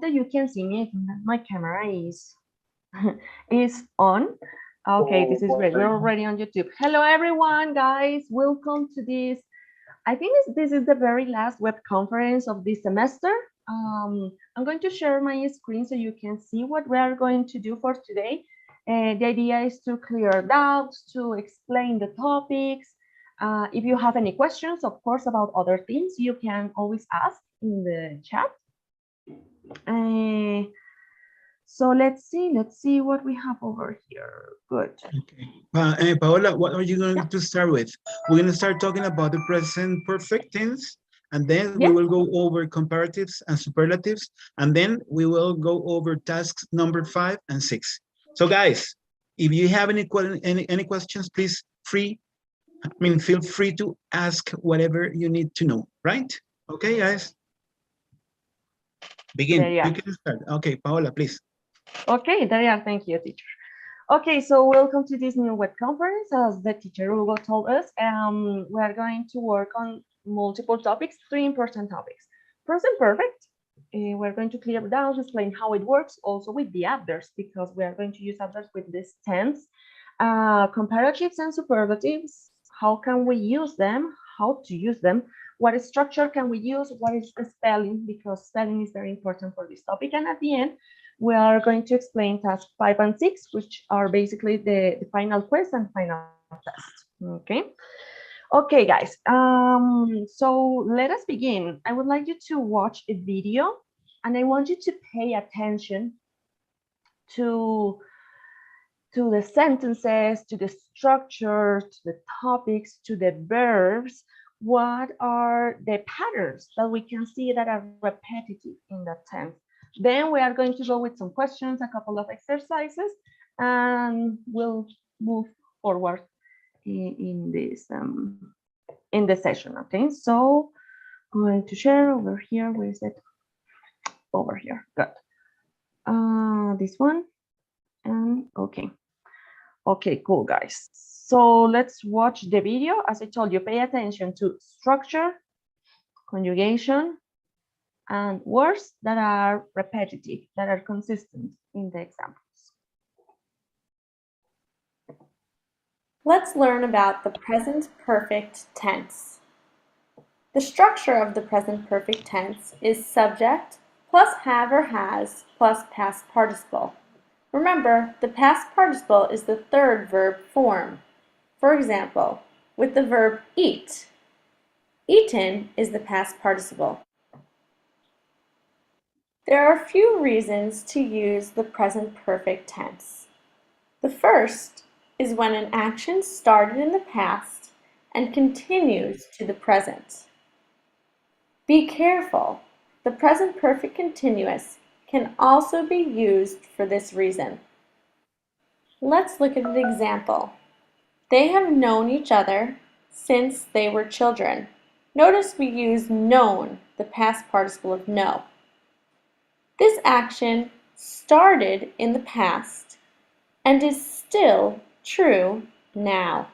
that you can see me. I think that my camera is is on. Okay, this is great. We're already on YouTube. Hello, everyone, guys. Welcome to this. I think this is the very last web conference of this semester. I'm going to share my screen so you can see what we are going to do for today. The idea is to clear doubts, to explain the topics. If you have any questions, of course, about other things, you can always ask in the chat. So let's see what we have over here. Good. Okay. Paola, what are you going to start with? We're going to start talking about the present perfect tense, and then we will go over comparatives and superlatives, and then we will go over tasks number 5 and 6. So guys, if you have any questions, please feel free to ask whatever you need to know, right? Okay, guys. Begin. You can start. Okay, Paola, please. Okay, there you are. Thank you, teacher. Okay, so welcome to this new web conference. As the teacher Hugo told us, we are going to work on multiple topics, 3 important topics. Present perfect, we're going to clear down, explain how it works, also with the adverbs, because we are going to use adverbs with this tense. Comparatives and superlatives, how can we use them, how to use them, what structure can we use, what is the spelling, because spelling is very important for this topic. And at the end, we are going to explain tasks 5 and 6, which are basically the final quiz and final test. Okay. Okay, guys. So let us begin. I would like you to watch a video, and I want you to pay attention to the sentences, to the structure, to the topics, to the verbs. What are the patterns that we can see that are repetitive in that tense? Then we are going to go with some questions, a couple of exercises, and we'll move forward in the session. Okay, so I'm going to share over here. Where is it? Over here. Good. This one. And okay. Okay, cool, guys. So let's watch the video. As I told you, pay attention to structure, conjugation, and words that are repetitive, that are consistent in the examples. Let's learn about the present perfect tense. The structure of the present perfect tense is subject plus have or has plus past participle. Remember, the past participle is the third verb form. For example, with the verb eat, eaten is the past participle. There are a few reasons to use the present perfect tense. The first is when an action started in the past and continues to the present. Be careful, the present perfect continuous can also be used for this reason. Let's look at an example. They have known each other since they were children. Notice we use known, the past participle of know. This action started in the past and is still true now.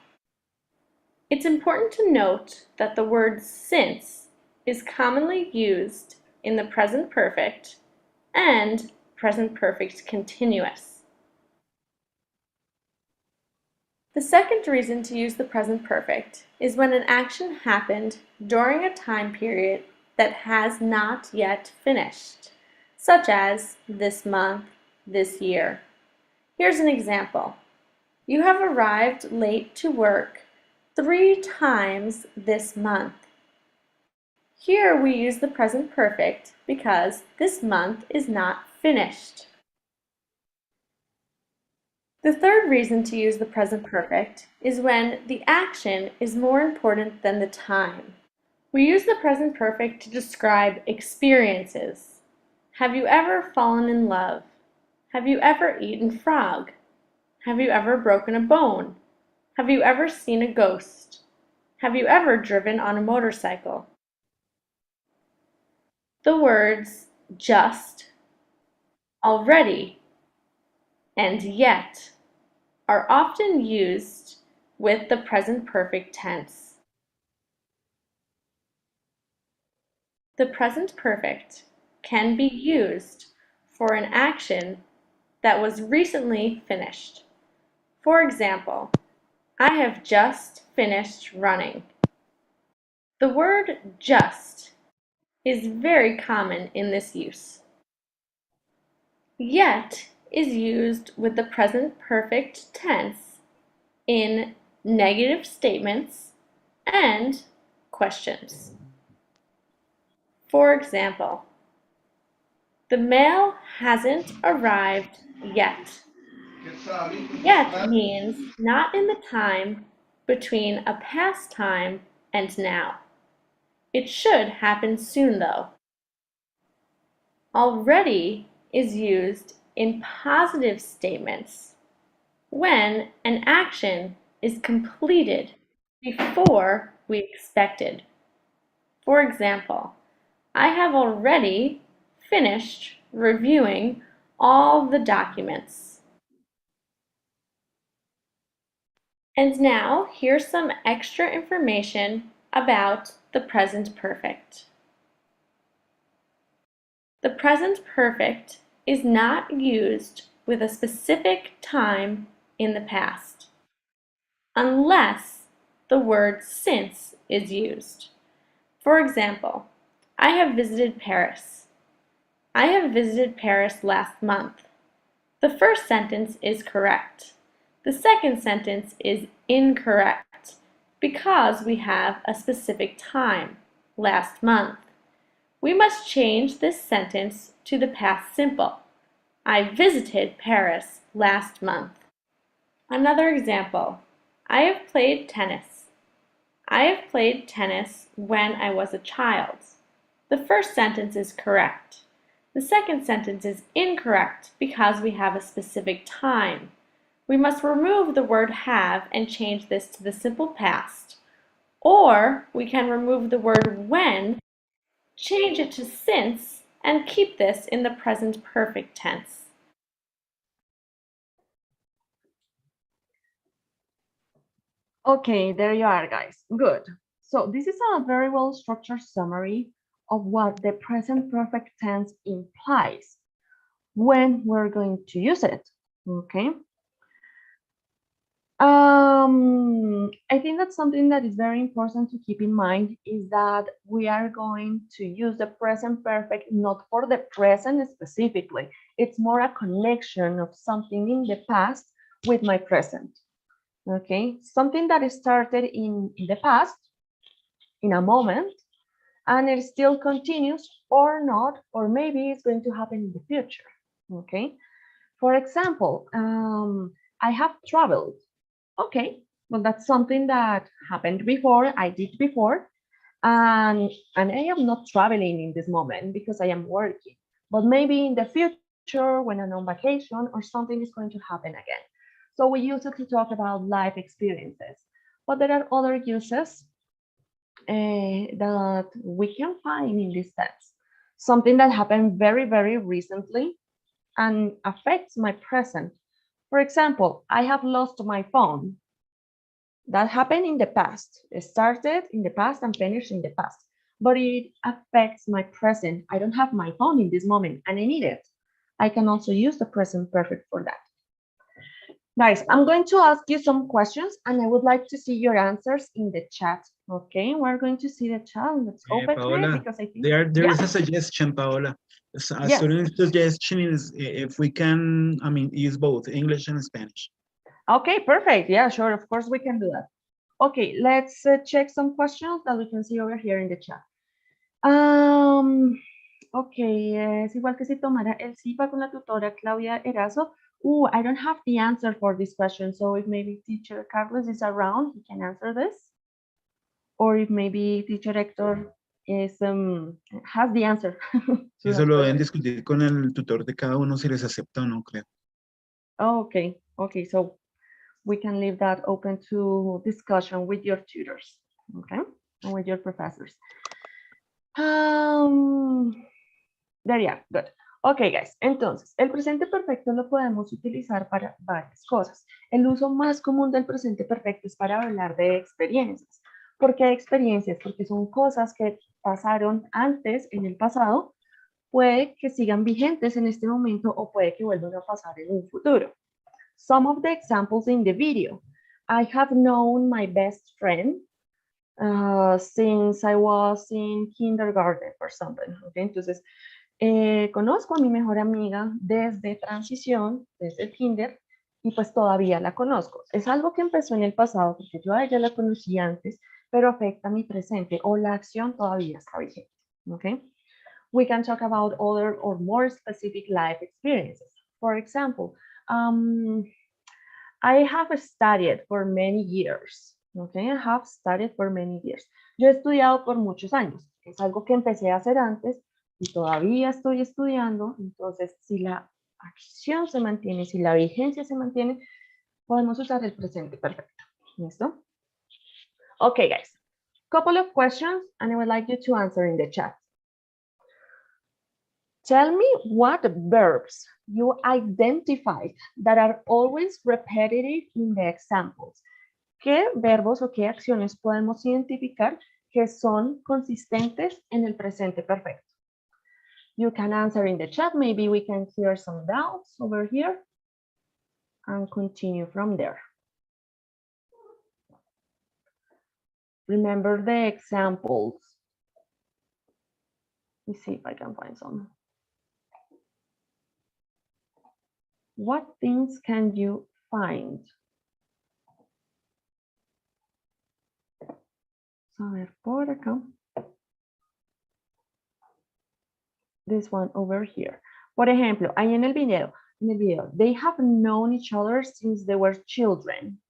It's important to note that the word since is commonly used in the present perfect and present perfect continuous. The second reason to use the present perfect is when an action happened during a time period that has not yet finished, such as this month, this year. Here's an example. You have arrived late to work 3 times this month. Here we use the present perfect because this month is not finished. The third reason to use the present perfect is when the action is more important than the time. We use the present perfect to describe experiences. Have you ever fallen in love? Have you ever eaten frog? Have you ever broken a bone? Have you ever seen a ghost? Have you ever driven on a motorcycle? The words just, already, and yet are often used with the present perfect tense. The present perfect can be used for an action that was recently finished. For example, I have just finished running. The word just is very common in this use. Yet is used with the present perfect tense in negative statements and questions. For example, the mail hasn't arrived yet. Yet means not in the time between a past time and now. It should happen soon though. Already is used in positive statements when an action is completed before we expected. For example, I have already finished reviewing all the documents. And now here's some extra information about the present perfect. The present perfect is not used with a specific time in the past, unless the word since is used. For example, I have visited Paris. I have visited Paris last month. The first sentence is correct. The second sentence is incorrect because we have a specific time, last month. We must change this sentence to the past simple. I visited Paris last month. Another example, I have played tennis. I have played tennis when I was a child. The first sentence is correct. The second sentence is incorrect because we have a specific time. We must remove the word have and change this to the simple past. Or we can remove the word when, change it to since, and keep this in the present perfect tense. Okay, there you are, guys. Good. So this is a very well structured summary of what the present perfect tense implies when we're going to use it. Okay. I think that something that is very important to keep in mind is that we are going to use the present perfect not for the present specifically. It's more a connection of something in the past with my present. Okay, something that started in the past, in a moment, and it still continues or not, or maybe it's going to happen in the future. Okay, for example, I have traveled. Okay, well, that's something that happened before, I did before, and I am not traveling in this moment because I am working. But maybe in the future, when I'm on vacation or something is going to happen again. So we use it to talk about life experiences. But there are other uses that we can find in this sense. Something that happened very, very recently and affects my present. For example, I have lost my phone. That happened in the past. It started in the past and finished in the past. But it affects my present. I don't have my phone in this moment and I need it. I can also use the present perfect for that. Guys, I'm going to ask you some questions and I would like to see your answers in the chat. Okay, we're going to see the chat. Let's open Paola, it because I think there is a suggestion, Paola. A student suggestion is if we can, use both English and Spanish. Okay, perfect. Yeah, sure. Of course, we can do that. Okay, let's check some questions that we can see over here in the chat. Okay, es igual que si tomara el CIPA con la tutora Claudia Erazo. I don't have the answer for this question. So if maybe teacher Carlos is around, he can answer this. Or if maybe teacher Hector is, has the answer. Eso lo deben discutir con el tutor de cada uno si les acepta o no, creo. Oh, okay, okay, so we can leave that open to discussion with your tutors, okay, and with your professors. There you are, good. Ok, guys, entonces, el presente perfecto lo podemos utilizar para varias cosas. El uso más común del presente perfecto es para hablar de experiencias. ¿Por qué experiencias? Porque son cosas que pasaron antes, en el pasado, puede que sigan vigentes en este momento o puede que vuelvan a pasar en un futuro. Some of the examples in the video. I have known my best friend since I was in kindergarten or something. Okay? Entonces, conozco a mi mejor amiga desde transición, desde el kinder, y pues todavía la conozco. Es algo que empezó en el pasado porque yo a ella la conocí antes, pero afecta mi presente o la acción todavía está vigente. Okay? We can talk about other or more specific life experiences. For example, I have studied for many years. Okay, I have studied for many years. Yo he estudiado por muchos años. Es algo que empecé a hacer antes y todavía estoy estudiando. Entonces, si la acción se mantiene, si la vigencia se mantiene, podemos usar el presente perfecto. ¿Listo? Okay, guys. Couple of questions and I would like you to answer in the chat. Tell me what verbs you identified that are always repetitive in the examples. ¿Qué verbos o qué acciones podemos identificar que son consistentes en el presente perfecto? You can answer in the chat. Maybe we can clear some doubts over here and continue from there. Remember the examples. Let me see if I can find some. What things can you find? A ver, por acá. This one over here. Por ejemplo, ahí en el video, they have known each other since they were children.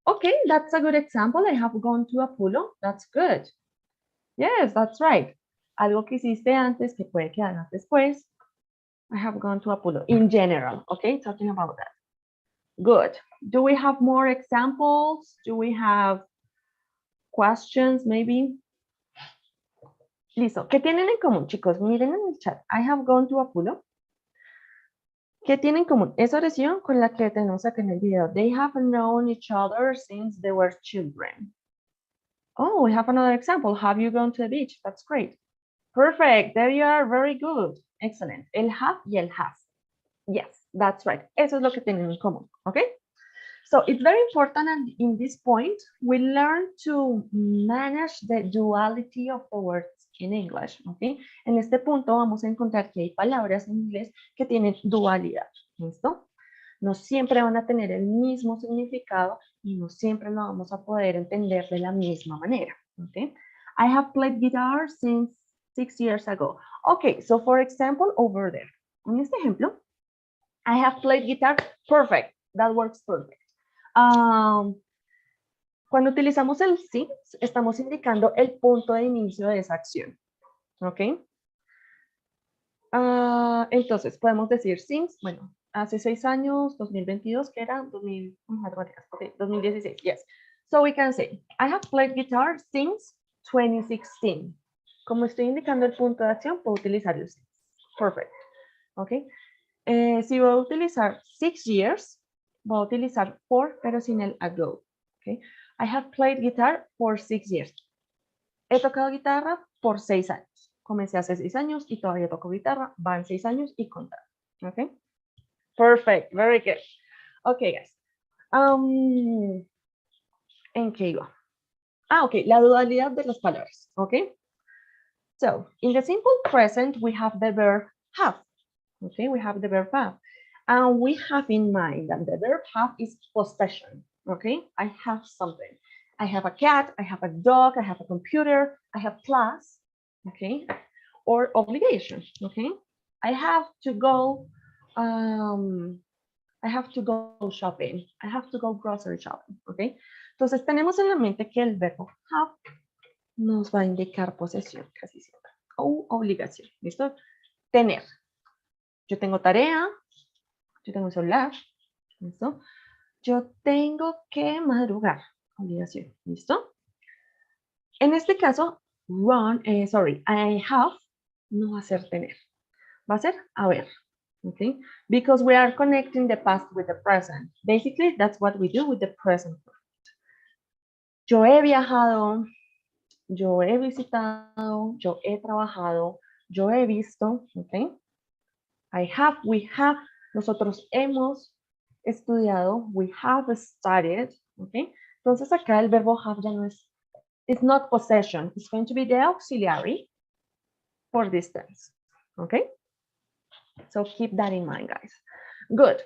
Okay, that's a good example. I have gone to Apollo. That's good. Yes, that's right. Algo que hiciste antes que puede que hagas después. I have gone to Apollo in general. Okay, talking about that. Good. Do we have more examples? Do we have questions maybe? Listo. ¿Qué tienen en común, chicos? Miren en el chat. I have gone to Apollo. ¿Qué tienen en común? Esa oración con la que tenemos acá en el video. They have known each other since they were children. Oh, we have another example. Have you gone to the beach? That's great. Perfect. There you are. Very good. Excellent. El have y el has. Yes, that's right. Eso es lo que tienen en común. Okay? So it's very important, and in this point, we learn to manage the duality of the words in English. Okay? En este punto vamos a encontrar que hay palabras en inglés que tienen dualidad. ¿Listo? No siempre van a tener el mismo significado y no siempre lo vamos a poder entender de la misma manera. Okay? I have played guitar since 6 years ago. Okay, so for example, over there. En este ejemplo, I have played guitar. Perfect. That works perfect. Cuando utilizamos el since, estamos indicando el punto de inicio de esa acción. ¿Ok? Entonces, podemos decir since, bueno, hace 6 años, 2022, que era 2016, yes. So we can say, I have played guitar since 2016. Como estoy indicando el punto de acción, puedo utilizar el since. Perfect. ¿Ok? Si voy a utilizar 6 years, voy a utilizar for, pero sin el ago. Okay. I have played guitar for 6 years. He tocado guitarra por 6 años. Comencé hace 6 años y todavía toco guitarra. Van 6 años y contar. Okay. Perfect. Very good. Okay, guys. ¿En qué iba? Okay. La dualidad de las palabras. Okay. So, in the simple present, we have the verb have. Okay, we have the verb have. And we have in mind that the verb have is possession. Okay, I have something. I have a cat, I have a dog, I have a computer, I have class. Okay, or obligation. Okay, I have to go shopping. I have to go grocery shopping. Okay, entonces tenemos en la mente que el verbo have nos va a indicar posesión casi siempre o obligación. ¿Listo? Tener. Yo tengo tarea, yo tengo celular, ¿listo? Yo tengo que madrugar, obligación, ¿listo? En este caso, I have no va a ser tener, va a ser haber, ¿ok? Because we are connecting the past with the present. Basically, that's what we do with the present. Yo he viajado yo he visitado, yo he trabajado, yo he visto, ¿ok? I have, we have, nosotros hemos estudiado, we have studied, ¿ok? Entonces acá el verbo have ya no es, it's not possession, it's going to be the auxiliary for this tense, ¿ok? So keep that in mind, guys. Good.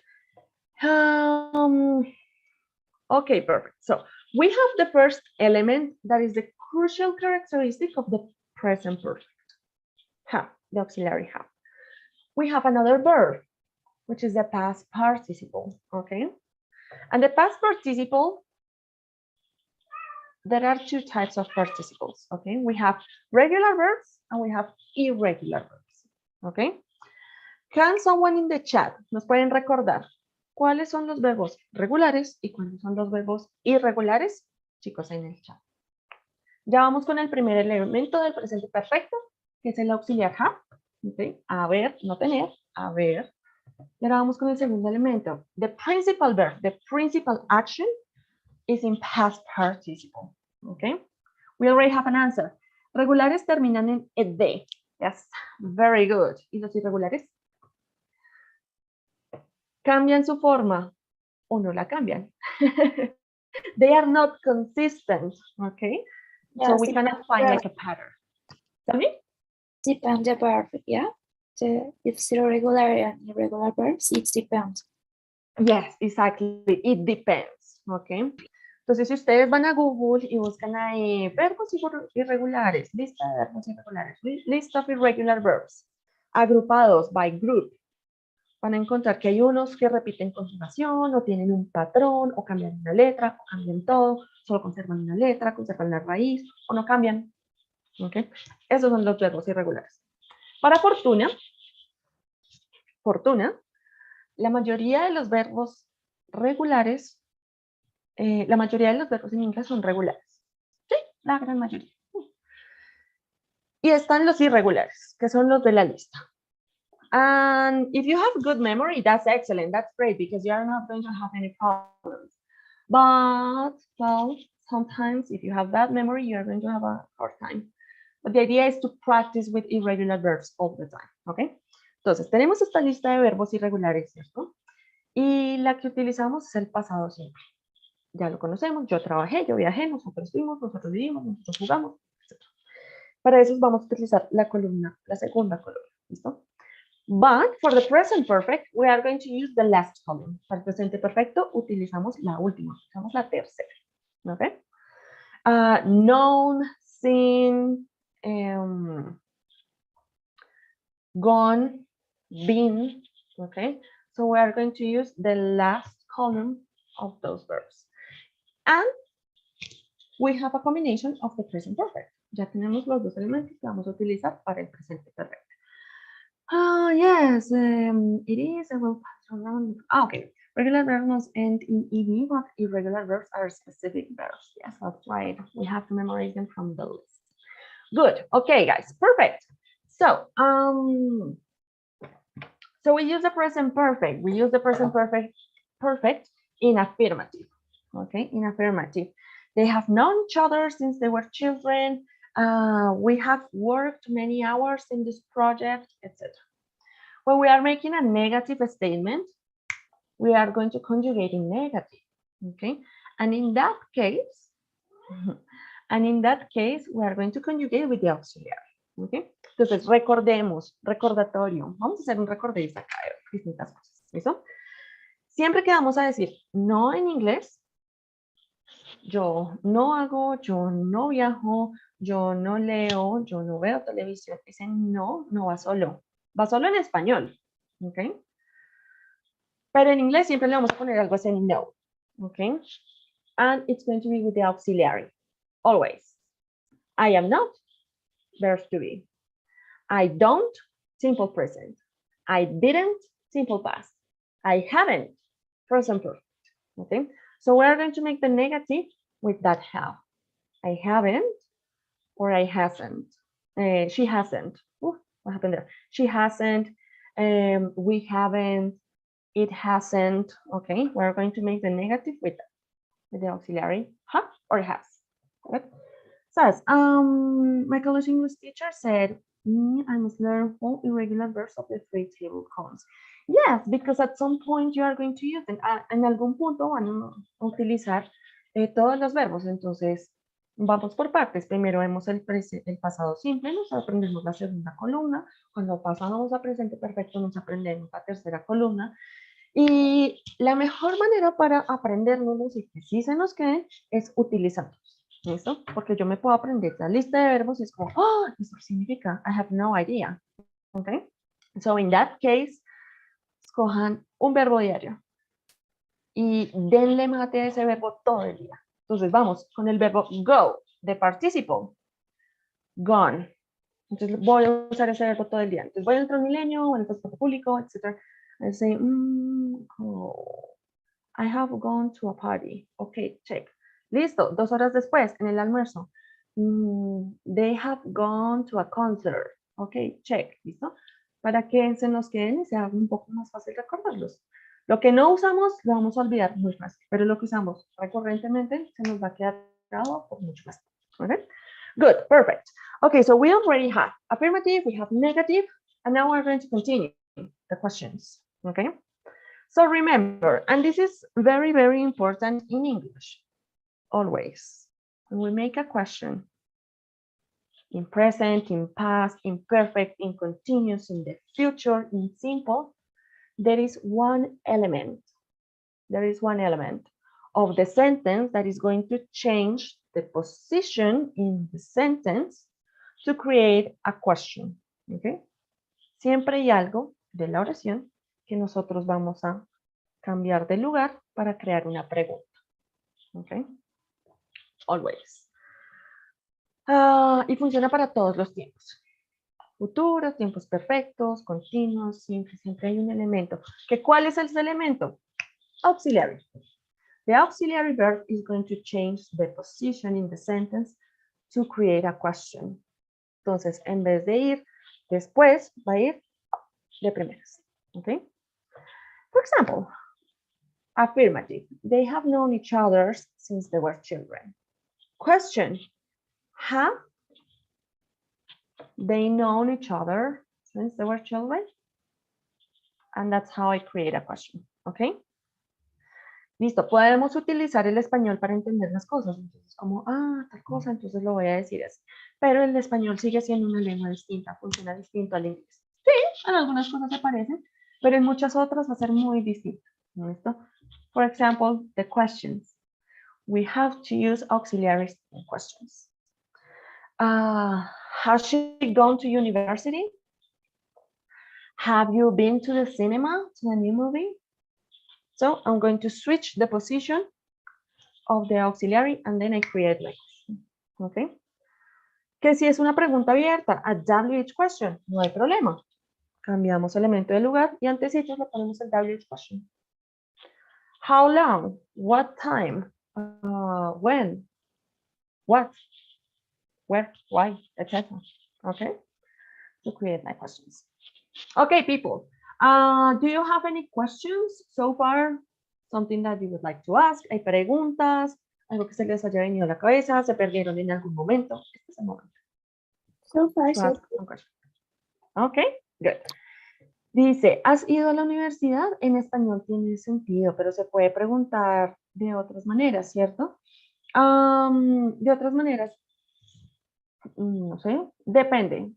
Okay, perfect. So we have the first element that is the crucial characteristic of the present perfect. Have, the auxiliary have. We have another verb, which is the past participle, okay? And the past participle, there are two types of participles, okay? We have regular verbs and we have irregular verbs, okay? Can someone in the chat nos pueden recordar cuáles son los verbos regulares y cuáles son los verbos irregulares? Chicos, en el chat. Ya vamos con el primer elemento del presente perfecto, que es el auxiliar have. ¿Okay? Haber, no tener, haber. Y ahora vamos con el segundo elemento. The principal verb, the principal action is in past participle. Okay? We already have an answer. Regulares terminan en ed. Yes, very good. ¿Y los irregulares? ¿Cambian su forma o no la cambian? They are not consistent, okay? Yes, So we cannot find like a pattern. Tell me? Depend the verb, yeah. It's irregular and irregular verbs, it depends. Yes, exactly. It depends, okay? Entonces, si ustedes van a Google y buscan ahí verbos irregulares, lista de verbos irregulares, list of irregular verbs, agrupados by group, van a encontrar que hay unos que repiten conjugación o tienen un patrón o cambian una letra o cambian todo, solo conservan una letra, conservan la raíz o no cambian. ¿Okay? Esos son los verbos irregulares. Para fortuna, la mayoría de los verbos regulares, la mayoría de los verbos en inglés son regulares. Sí, la gran mayoría. Y están los irregulares, que son los de la lista. And if you have good memory, that's excellent. That's great because you are not going to have any problems. But, well, sometimes if you have bad memory, you are going to have a hard time. But the idea is to practice with irregular verbs all the time, ¿ok? Entonces, tenemos esta lista de verbos irregulares, ¿cierto? Y la que utilizamos es el pasado simple. Ya lo conocemos, yo trabajé, yo viajé, nosotros fuimos, nosotros vivimos, nosotros jugamos, etc. Para eso vamos a utilizar la columna, la segunda columna, ¿listo? But for the present perfect, we are going to use the last column. Para el presente perfecto, utilizamos la última, utilizamos la tercera, ¿ok? Known, seen, gone, been, okay? So we are going to use the last column of those verbs. And we have a combination of the present perfect. Ya tenemos los dos elementos que vamos a utilizar para el presente perfecto. Yes, it is. I will pass around. Okay, regular verbs must end in ed, but irregular verbs are specific verbs. Yes, that's right. We have to memorize them from the list. Good. Okay, guys. Perfect. So, so we use the present perfect. We use the present perfect in affirmative. Okay, in affirmative. They have known each other since they were children. We have worked many hours in this project, etc. When we are making a negative statement, we are going to conjugate in negative. Okay, and in that case, we are going to conjugate with the auxiliary. Okay, entonces recordemos, recordatorio. Vamos a hacer un recordatorio acá de distintas cosas. ¿Listo? Siempre que vamos a decir no en inglés, yo no hago, yo no viajo, yo no leo, yo no veo televisión. Ese no, no va solo. Va solo en español. ¿Ok? Pero en inglés siempre le vamos a poner algo así, no. ¿Ok? And it's going to be with the auxiliary. Always. I am not, verb to be. I don't, simple present. I didn't, simple past. I haven't, present perfect. Okay? So we're going to make the negative with that have. I haven't or I hasn't. She hasn't. Ooh, what happened there? She hasn't. We haven't. It hasn't. Okay, we're going to make the negative with the auxiliary have or has. Right? Says, my college English teacher said, I must learn all irregular verbs of the 3 table columns. Yes, because at some point you are going to use them. En algún punto van a utilizar todos los verbos. Entonces, vamos por partes. Primero vemos el pasado simple, nos aprendemos la segunda columna. Cuando pasamos a presente perfecto, nos aprendemos la tercera columna. Y la mejor manera para aprendernos y que sí se nos queden es utilizarlos. ¿Listo? Porque yo me puedo aprender la lista de verbos y es como, oh, esto significa, I have no idea. ¿Ok? So, in that case, escojan un verbo diario y denle mate a ese verbo todo el día. Entonces, vamos con el verbo go, de participle. Gone. Entonces, voy a usar ese verbo todo el día. Entonces, voy al Transmilenio o en el transporte público, etc. I say, go. I have gone to a party. Ok, check. Listo, 2 horas después, en el almuerzo. They have gone to a concert. Ok, check. ¿Listo? Para que se nos queden y sea un poco más fácil recordarlos. Lo que no usamos lo vamos a olvidar muy fácil, pero lo que usamos recurrentemente se nos va a quedar grabado por mucho más. Okay? Good, perfect. Okay, so we already have affirmative, we have negative, and now we're going to continue the questions. Okay? So remember, and this is very, very important in English, always. When we make a question, in present, in past, in perfect, in continuous, in the future, in simple, there is one element. There is one element of the sentence that is going to change the position in the sentence to create a question. Okay? Siempre hay algo de la oración que nosotros vamos a cambiar de lugar para crear una pregunta. Okay? Always. Y funciona para todos los tiempos. Futuros, tiempos perfectos, continuos, siempre hay un elemento. ¿Cuál es ese elemento? Auxiliary. The auxiliary verb is going to change the position in the sentence to create a question. Entonces, en vez de ir después, va a ir de primeras. Okay? For example, affirmative. They have known each other since they were children. Question. Have they known each other since they were children? And that's how I create a question. Okay? Listo, podemos utilizar el español para entender las cosas. Entonces, como, tal cosa, entonces lo voy a decir así. Pero el español sigue siendo una lengua distinta, funciona distinto al inglés. Sí, en algunas cosas se parecen, pero en muchas otras va a ser muy distinto. ¿Listo? For example, the questions. We have to use auxiliaries in questions. Has she gone to university? Have you been to the cinema, to a new movie? So I'm going to switch the position of the auxiliary and then I create my question. Okay. Que si es una pregunta abierta, a WH question, no hay problema. Cambiamos elemento de lugar y antes le ponemos el WH question. How long? What time? When? What? Where? Why? Etc. Okay. To create my questions. Okay, people. Do you have any questions so far? Something that you would like to ask? ¿Hay preguntas? ¿Algo que se les haya venido a la cabeza? ¿Se perdieron en algún momento? Este es el momento. So far, so Okay, good. Dice, ¿has ido a la universidad? En español tiene sentido, pero se puede preguntar de otras maneras, ¿cierto? De otras maneras, no sé, depende.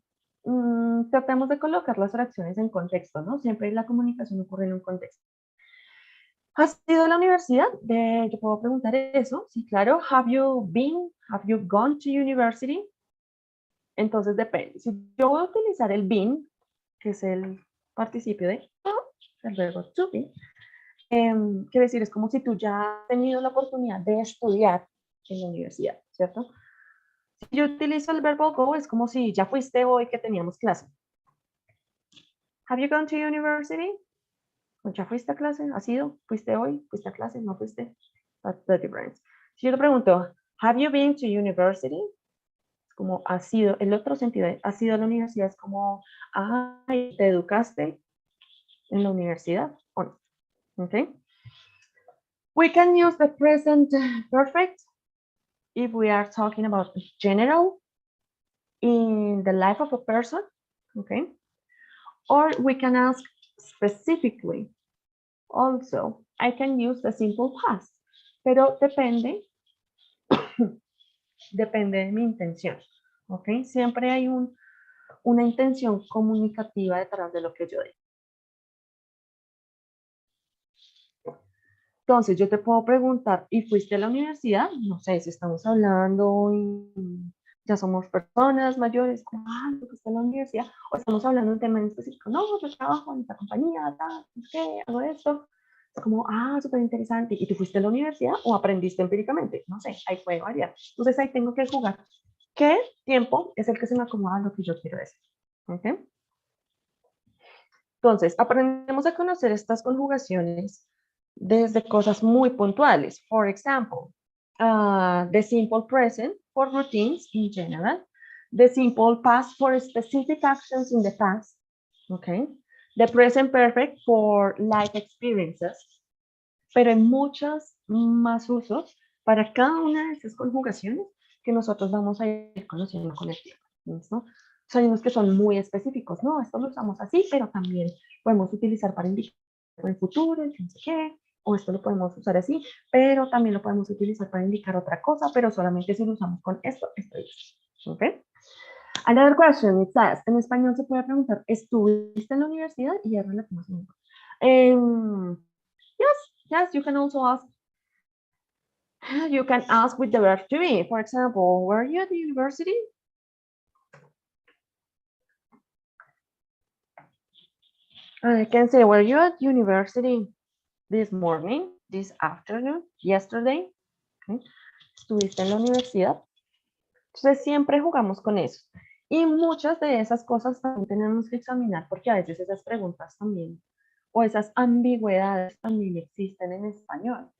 Tratemos de colocar las fracciones en contexto, ¿no? Siempre la comunicación ocurre en un contexto. ¿Has ido a la universidad? Yo puedo preguntar eso. Sí, claro. Have you gone to university? Entonces depende. Si yo voy a utilizar el been, que es el participio de el verbo to be, quiere decir, es como si tú ya has tenido la oportunidad de estudiar en la universidad, ¿cierto? Si yo utilizo el verbo go, es como si ya fuiste hoy que teníamos clase. Have you gone to university? ¿Ya fuiste a clase? ¿Has ido? ¿Fuiste hoy? ¿Fuiste a clase? ¿No fuiste? That's the difference. Si yo te pregunto, have you been to university? Es como, ¿has ido? El otro sentido de, ¿has ido a la universidad? Es como, ¿te educaste en la universidad? ¿O no? Okay. We can use the present perfect if we are talking about general in the life of a person, okay? Or we can ask specifically. Also, I can use the simple past, pero depende de mi intención, ¿ok? Siempre hay una intención comunicativa detrás de lo que yo digo. Entonces, yo te puedo preguntar, ¿y fuiste a la universidad? No sé, si estamos hablando y ya somos personas mayores, como, ¿tú fuiste a la universidad? O estamos hablando de un tema en específico, no, yo trabajo en esta compañía, tal, no sé qué, hago esto. Es como, súper interesante. ¿Y tú fuiste a la universidad o aprendiste empíricamente? No sé, ahí puede variar. Entonces, ahí tengo que jugar. ¿Qué tiempo es el que se me acomoda a lo que yo quiero decir? ¿Ok? Entonces, aprendemos a conocer estas conjugaciones desde cosas muy puntuales. For example, the simple present for routines in general, the simple past for specific actions in the past, okay? The present perfect for life experiences, pero hay muchos más usos para cada una de esas conjugaciones que nosotros vamos a ir conociendo con el tiempo, ¿listo? Hay unos que son muy específicos, no, esto lo usamos así, pero también podemos utilizar para indicar el futuro, no sé qué, o esto lo podemos usar así, pero también lo podemos utilizar para indicar otra cosa, pero solamente si lo usamos con esto, esto y esto. ¿Ok? Another question, it says, en español se puede preguntar, ¿estuviste en la universidad? Y es relativo. Yes, you can also ask. You can ask with the verb to be. For example, were you at the university? I can say, were you at university this morning, this afternoon, yesterday? Okay. ¿Estuviste en la universidad? Entonces siempre jugamos con eso. Y muchas de esas cosas también tenemos que examinar porque a veces esas preguntas también o esas ambigüedades también existen en español.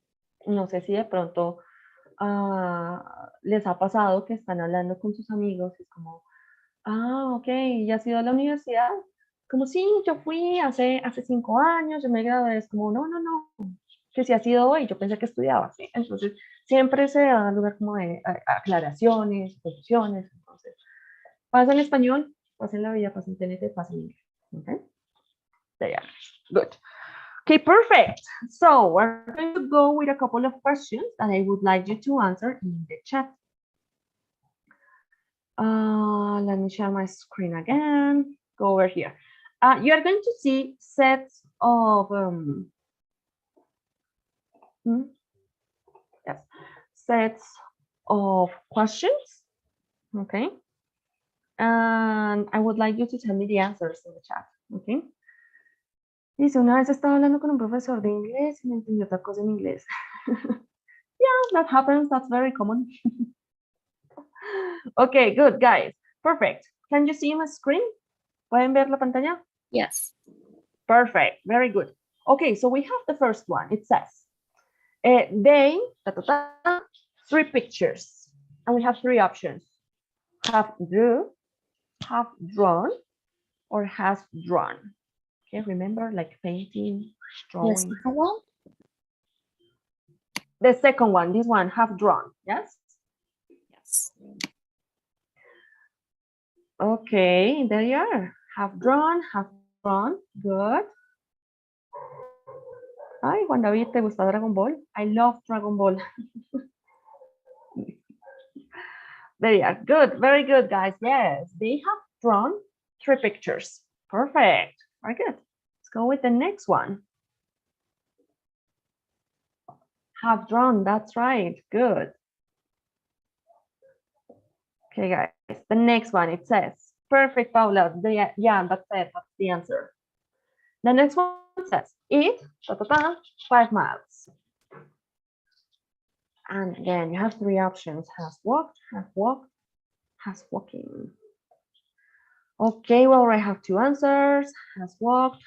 No sé si de pronto les ha pasado que están hablando con sus amigos y es como, ok, ¿ya has ido a la universidad? Como, sí, yo fui hace 5 años, yo me gradué. Es como, no, que si ha sido hoy, yo pensé que estudiaba, ¿sí? Entonces, siempre se da lugar como de aclaraciones, confusiones. Entonces, pasa en español, pasa en la vida, pasa en TNT, pasa en inglés. Okay? There you are. Good. Okay, perfect. So, we're going to go with a couple of questions that I would like you to answer in the chat. Let me share my screen again. Go over here. You are going to see sets of sets of questions. Okay. And I would like you to tell me the answers in the chat. Okay. Dice, una vez estaba hablando con un profesor de inglés y me entendió otra cosa en inglés. Yeah, that happens. That's very common. Okay, good, guys. Perfect. Can you see my screen? ¿Pueden ver la pantalla? Yes. Perfect. Very good. Okay, so we have the first one. It says, they, 3 pictures. And we have 3 options. Have drew, have drawn, or has drawn. Okay, remember, like painting, drawing. The second one? The second one, this one, have drawn, yes? Yes. Okay, there you are. Have drawn, good. Ay, Juan David, ¿te gusta Dragon Ball? I love Dragon Ball. There you are. Good, very good, guys. Yes, they have drawn 3 pictures. Perfect. Very good. Let's go with the next one. Have drawn, that's right. Good. Okay, guys. The next one, it says, perfect, Paula. Yeah, that's it. That's the answer. The next one says, eat, 5 miles. And again, you have 3 options. Has walked, has walking. Okay, well, I have 2 answers. Has walked.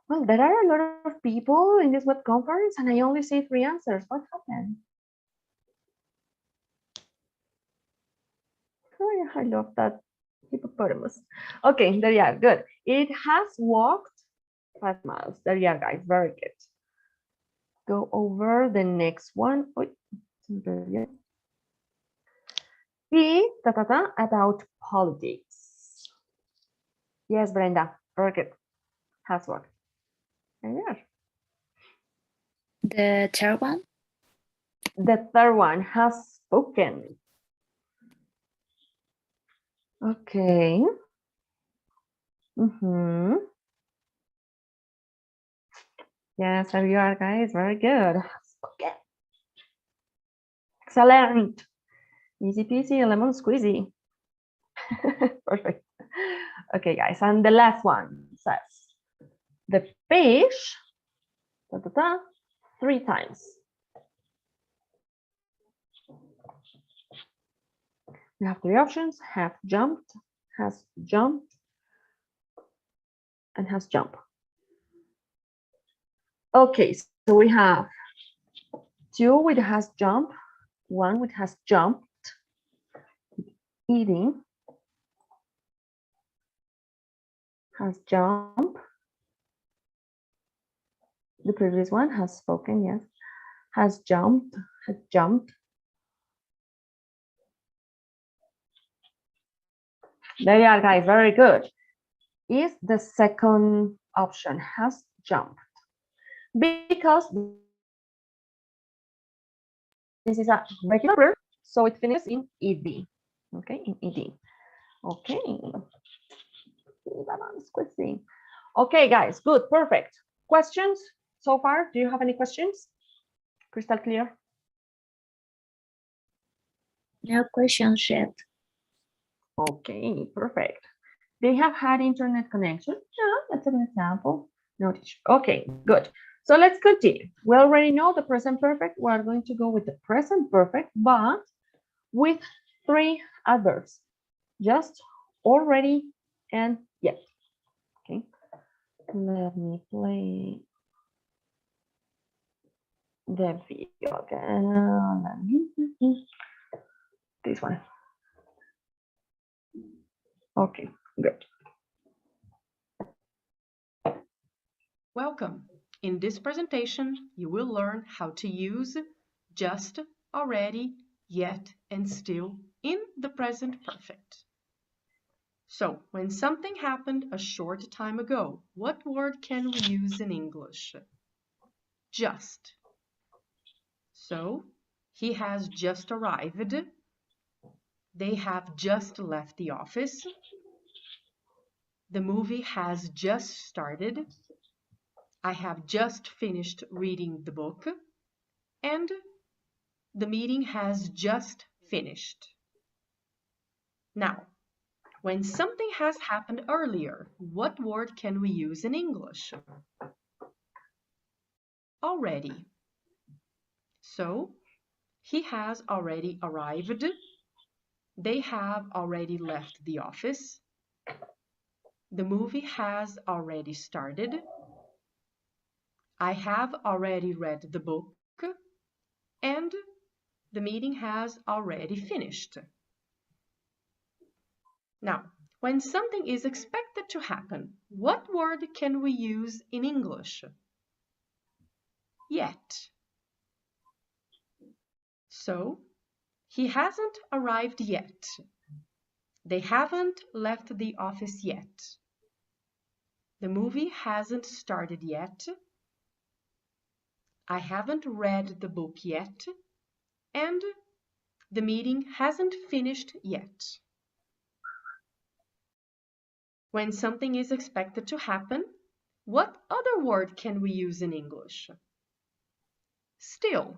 Well, there are a lot of people in this web conference and I only see 3 answers. What happened? Oh, I love that Hippopotamus. Okay, there you are. Good. It has walked 5 miles. There you are, guys. Very good. Go over the next one. Be about politics. Yes, Brenda. Very good. Has worked. There you are. The third one. The third one has spoken. Okay. Yes, there you are, guys. Very good. Okay. Excellent. Easy peasy, lemon squeezy. Perfect. Okay, guys. And the last one says the fish 3 times. We have 3 options: have jumped, has jumped, and has jumped. Okay, so we have 2 with has jumped, 1 with has jumped, eating, has jumped. The previous one has spoken, yes. Has jumped, has jumped. There you are, guys. Very good. Is the second option, has jumped, because this is a regular verb, so it finishes in ed. Okay, in ed. Okay. Okay, guys. Good. Perfect. Questions so far? Do you have any questions? Crystal clear? No questions yet. Okay, perfect. They have had internet connection. Yeah, that's an example. No teacher. Okay, good. So let's continue. We already know the present perfect. We're going to go with the present perfect, but with 3 adverbs. Just, already, and yet. Okay. Let me play the video again. This one. Okay, good. Welcome. In this presentation, you will learn how to use just, already, yet, and still in the present perfect. So, when something happened a short time ago, what word can we use in English? Just. So, he has just arrived. They have just left the office. The movie has just started. I have just finished reading the book. And the meeting has just finished. Now, when something has happened earlier, what word can we use in English? Already. So, he has already arrived. They have already left the office. The movie has already started. I have already read the book. And the meeting has already finished. Now, when something is expected to happen, what word can we use in English? Yet. So, he hasn't arrived yet. They haven't left the office yet. The movie hasn't started yet. I haven't read the book yet. And the meeting hasn't finished yet. When something is expected to happen, what other word can we use in English? Still.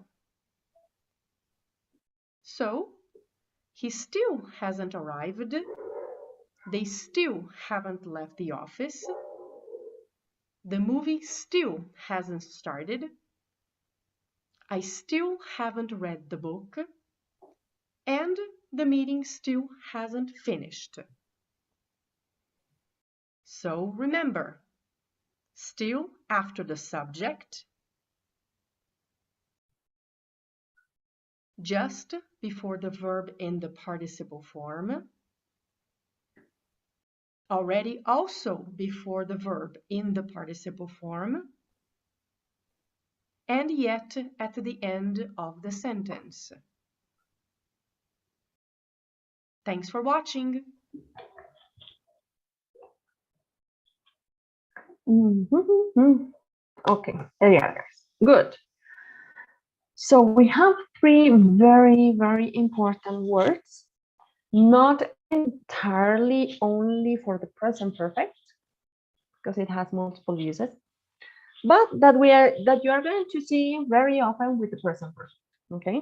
So, he still hasn't arrived. They still haven't left the office. The movie still hasn't started. I still haven't read the book. And the meeting still hasn't finished. So remember, still after the subject, just before the verb in the participle form, already also before the verb in the participle form, and yet at the end of the sentence. Thanks for watching. Okay, there you are, guys. Good. So we have three very, very important words, not entirely only for the present perfect, because it has multiple uses, but that you are going to see very often with the present perfect. Okay,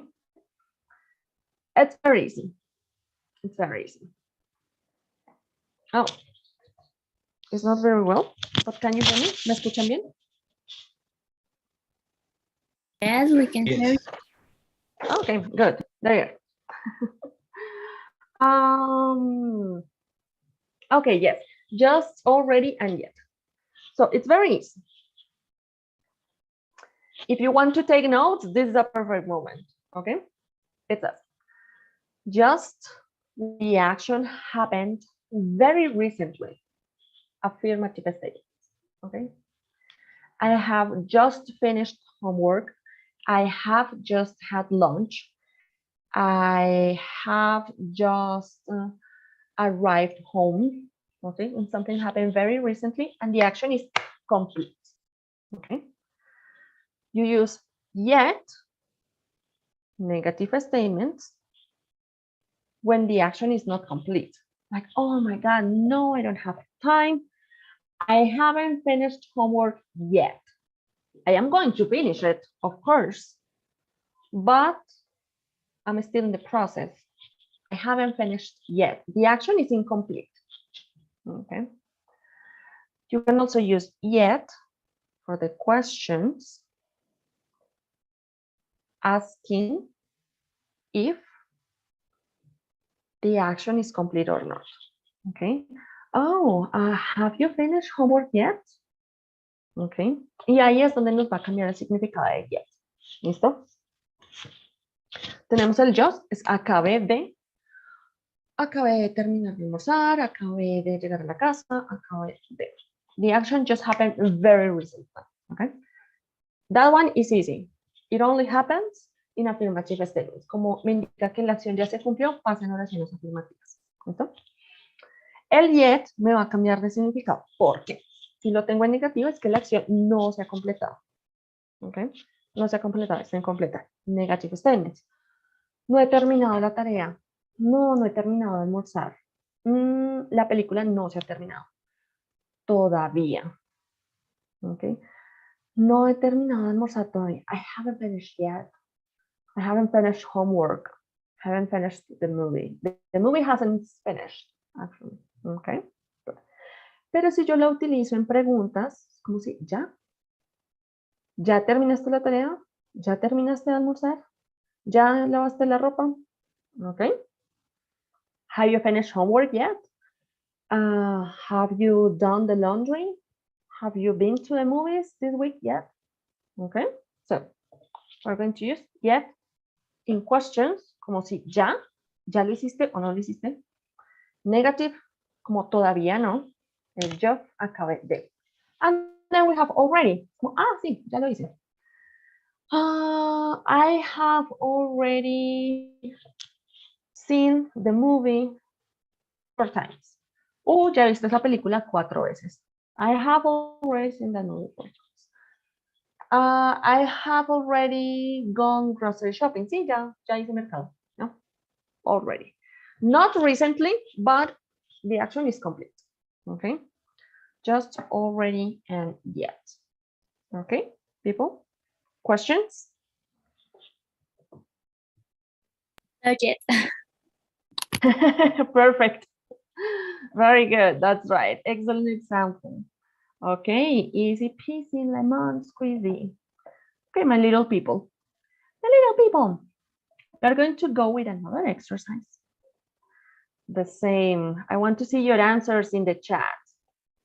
it's very easy. It's very easy. Oh, it's not very well, but can you hear me? ¿Me escuchan bien? Yes, we can hear you. Yes. Okay, good. There. Okay, yes, just, already, and yet. So it's very easy. If you want to take notes, this is a perfect moment. Okay, it says, just the action happened very recently. Affirmative statement. Okay, I have just finished homework. I have just had lunch. I have just arrived home. Okay, and something happened very recently, and the action is complete. Okay, you use yet, negative statements, when the action is not complete. Like, oh my God, no, I don't have time. I haven't finished homework yet. I am going to finish it, of course, but I'm still in the process. I haven't finished yet. The action is incomplete. Okay. You can also use yet for the questions, asking if the action is complete or not. Okay. Oh, have you finished homework yet? Ok. Y ahí es donde nos va a cambiar el significado de yet. ¿Listo? Tenemos el just, es acabé de terminar de almorzar, acabé de llegar a la casa, acabé de. The action just happened very recently. Okay. That one is easy. It only happens in affirmative statements. Como me indica que la acción ya se cumplió, pasa en oraciones afirmativas. ¿Listo? El yet me va a cambiar de significado. ¿Por qué? Si lo tengo en negativo es que la acción no se ha completado. ¿Ok? No se ha completado, está incompleta. Negative statements. No he terminado la tarea. No he terminado de almorzar. La película no se ha terminado. Todavía. ¿Ok? No he terminado de almorzar todavía. I haven't finished yet. I haven't finished homework. I haven't finished the movie. The movie hasn't finished, actually. ¿Ok? Pero si yo la utilizo en preguntas, como si, ¿ya terminaste la tarea? ¿Ya terminaste de almorzar? ¿Ya lavaste la ropa? Okay. Have you finished homework yet? Have you done the laundry? Have you been to the movies this week yet? Okay. So we're going to use yet in questions, como si ya lo hiciste o no lo hiciste. Negative, como todavía no. El just, acabé de. And then we have already. Sí, ya lo hice. I have already seen the movie 4 times. Ya viste esa película 4 veces. I have already seen the movie 4 times. I have already gone grocery shopping. Sí, ya hice mercado. ¿No? Already. Not recently, but the action is complete. Okay. Just already and yet. Okay, people? Questions? Not yet. Perfect. Very good. That's right. Excellent example. Okay, easy peasy lemon squeezy. Okay, my little people. We're going to go with another exercise. The same. I want to see your answers in the chat.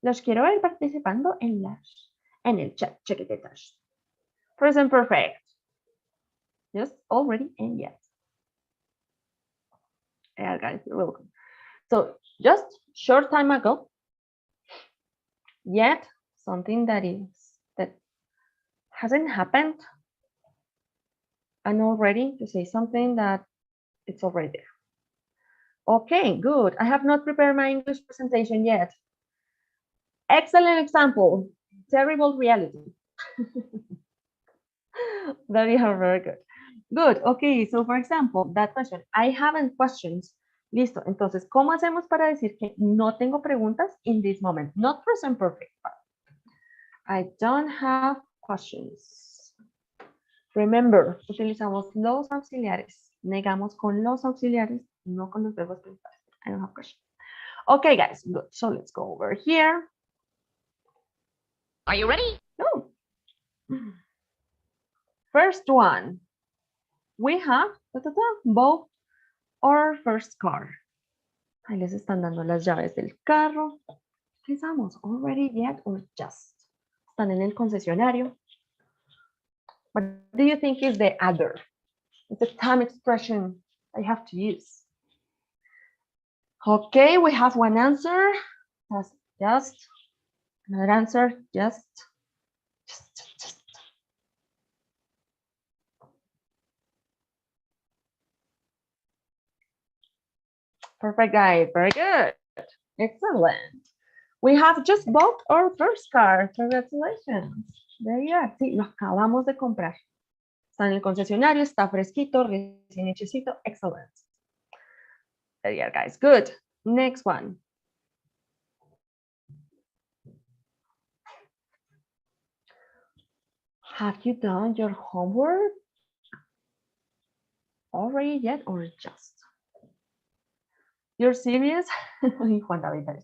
Los quiero ver participando en el chat. Chiquititas. Present perfect. Yes, already and yet. Yeah, guys, you're welcome. So just short time ago, yet, something that hasn't happened, and already to say something that it's already there. Okay, good. I have not prepared my English presentation yet. Excellent example. Terrible reality. Very hard, very good. Good. Okay, so for example, that question. I haven't questions. Listo. Entonces, ¿cómo hacemos para decir que no tengo preguntas in this moment? Not present perfect. I don't have questions. Remember, utilizamos los auxiliares. Negamos con los auxiliares, no con los verbos principales. I don't have questions. Okay, guys, good. So let's go over here. Are you ready? Oh. First one. We have both our first car. Ahí les están dando las llaves del carro. ¿Qué estamos? Already yet or just? Están en el concesionario. What do you think is the other? It's a time expression I have to use. Okay, we have one answer. That's just. Another answer, just. Perfect, guys. Very good. Excellent. We have just bought our first car. Congratulations. There you are. Sí, lo acabamos de comprar. Está en el concesionario, está fresquito, recién hechecito. Excellent. There you are, guys. Good. Next one. Have you done your homework already yet or just? You're serious? Juan David.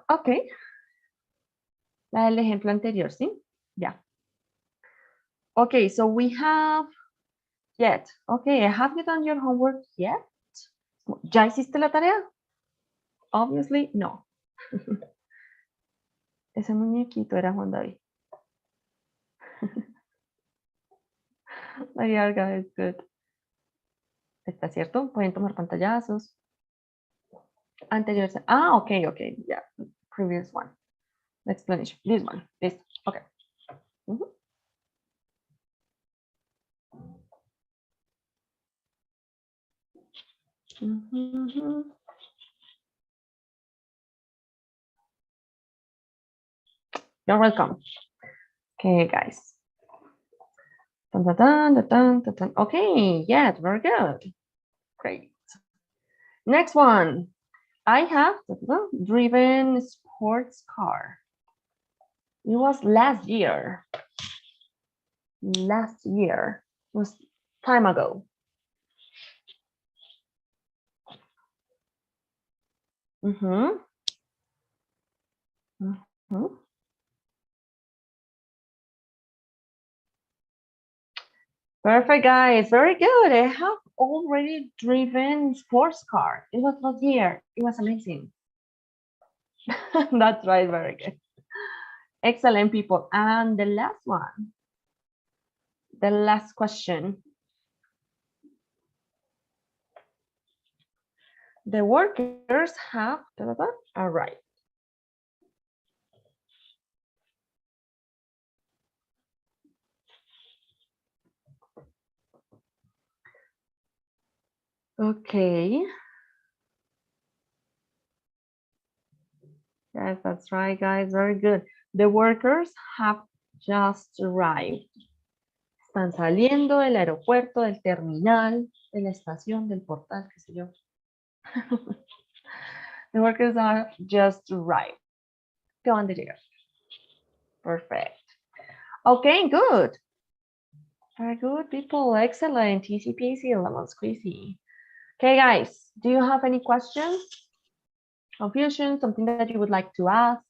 Ok. La del ejemplo anterior, ¿sí? Ya. Okay, so we have yet. Okay, have you done your homework yet? ¿Ya hiciste la tarea? Obviously, no. Ese muñequito era Juan David. La larga es good. ¿Está cierto? Pueden tomar pantallazos. Anterior. Ah, okay, okay. Yeah, previous one. The explanation. This one. This. Okay. You're welcome. Okay, guys. Dun, dun, dun, dun, dun, dun, dun. Okay, yes, very good. Great. Next one. I have driven sports car. It was last year. Last year. It was time ago. Perfect, guys. Very good. I have already driven sports car. It was last year. It was amazing. That's right. Very good. Excellent, people. And the last one. The last question. The workers have arrived. Okay. Yes, that's right, guys. Very good. The workers have just arrived. Están saliendo del aeropuerto, del terminal, de la estación, del portal, qué sé yo. The workers are just arrived. Acaban de llegar. Perfect. Okay, good. Very good, people. Excellent. Easy peasy, lemon squeezy. Okay, guys, do you have any questions? Confusion, something that you would like to ask?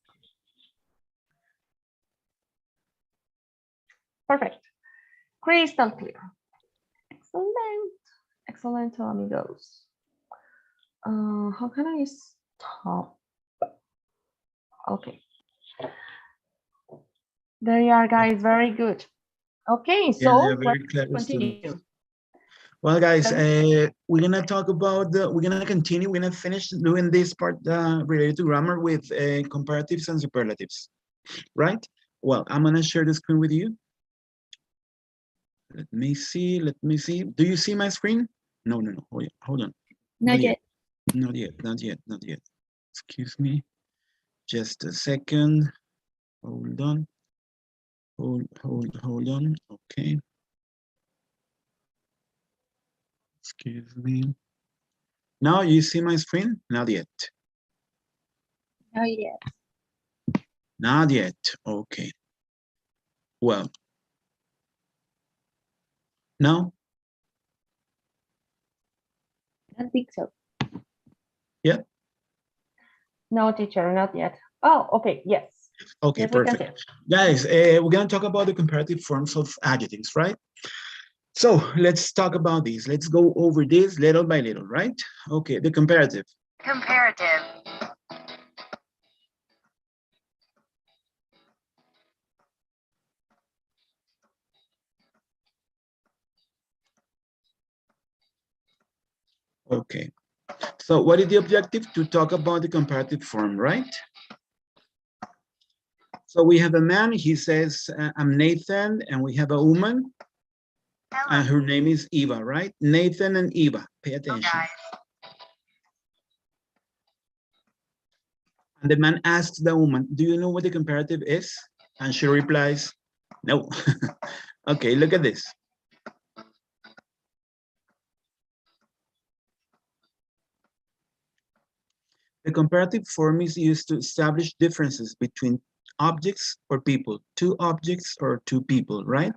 Perfect. Crystal clear. Excellent. Excellent, amigos. How can I stop? Okay. There you are, guys. Very good. Okay, so yeah, very clever continue. students. Well, guys, we're gonna talk about we're gonna continue. We're gonna finish doing this part related to grammar with comparatives and superlatives, right? Well, I'm gonna share the screen with you. Let me see. Let me see. Do you see my screen? No. Hold on. Not yet. Not yet. Excuse me. Just a second. Hold on. Hold on. Okay. Excuse me. Now you see my screen? Not yet. Not yet. Not yet. Okay. Well. No? I don't think so. Yeah. No, teacher, not yet. Oh, okay. Yes. Okay, yes, perfect. Guys, we're going to talk about the comparative forms of adjectives, right? So let's talk about this. Let's go over this little by little, right? Okay, the comparative. Comparative. Okay. So what is the objective? To talk about the comparative form, right? So we have a man, he says, I'm Nathan, and we have a woman, and her name is Eva, right? Nathan and Eva, pay attention. Guys. And the man asks the woman, do you know what the comparative is? And she replies, no. Okay, look at this. The comparative form is used to establish differences between objects or people, two objects or two people, right?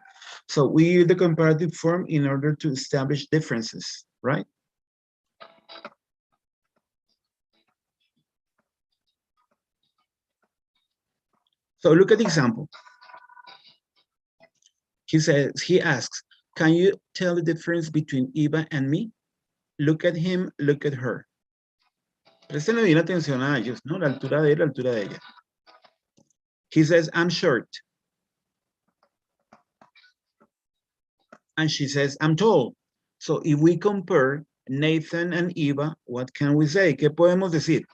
So we use the comparative form in order to establish differences, right? So look at the example. He asks, can you tell the difference between Eva and me? Look at him, look at her. Prestenle bien atención a ellos, ¿no? La altura de él, la altura de ella. He says, I'm short. And she says, I'm tall. So if we compare Nathan and Eva, what can we say? ¿Qué podemos decir?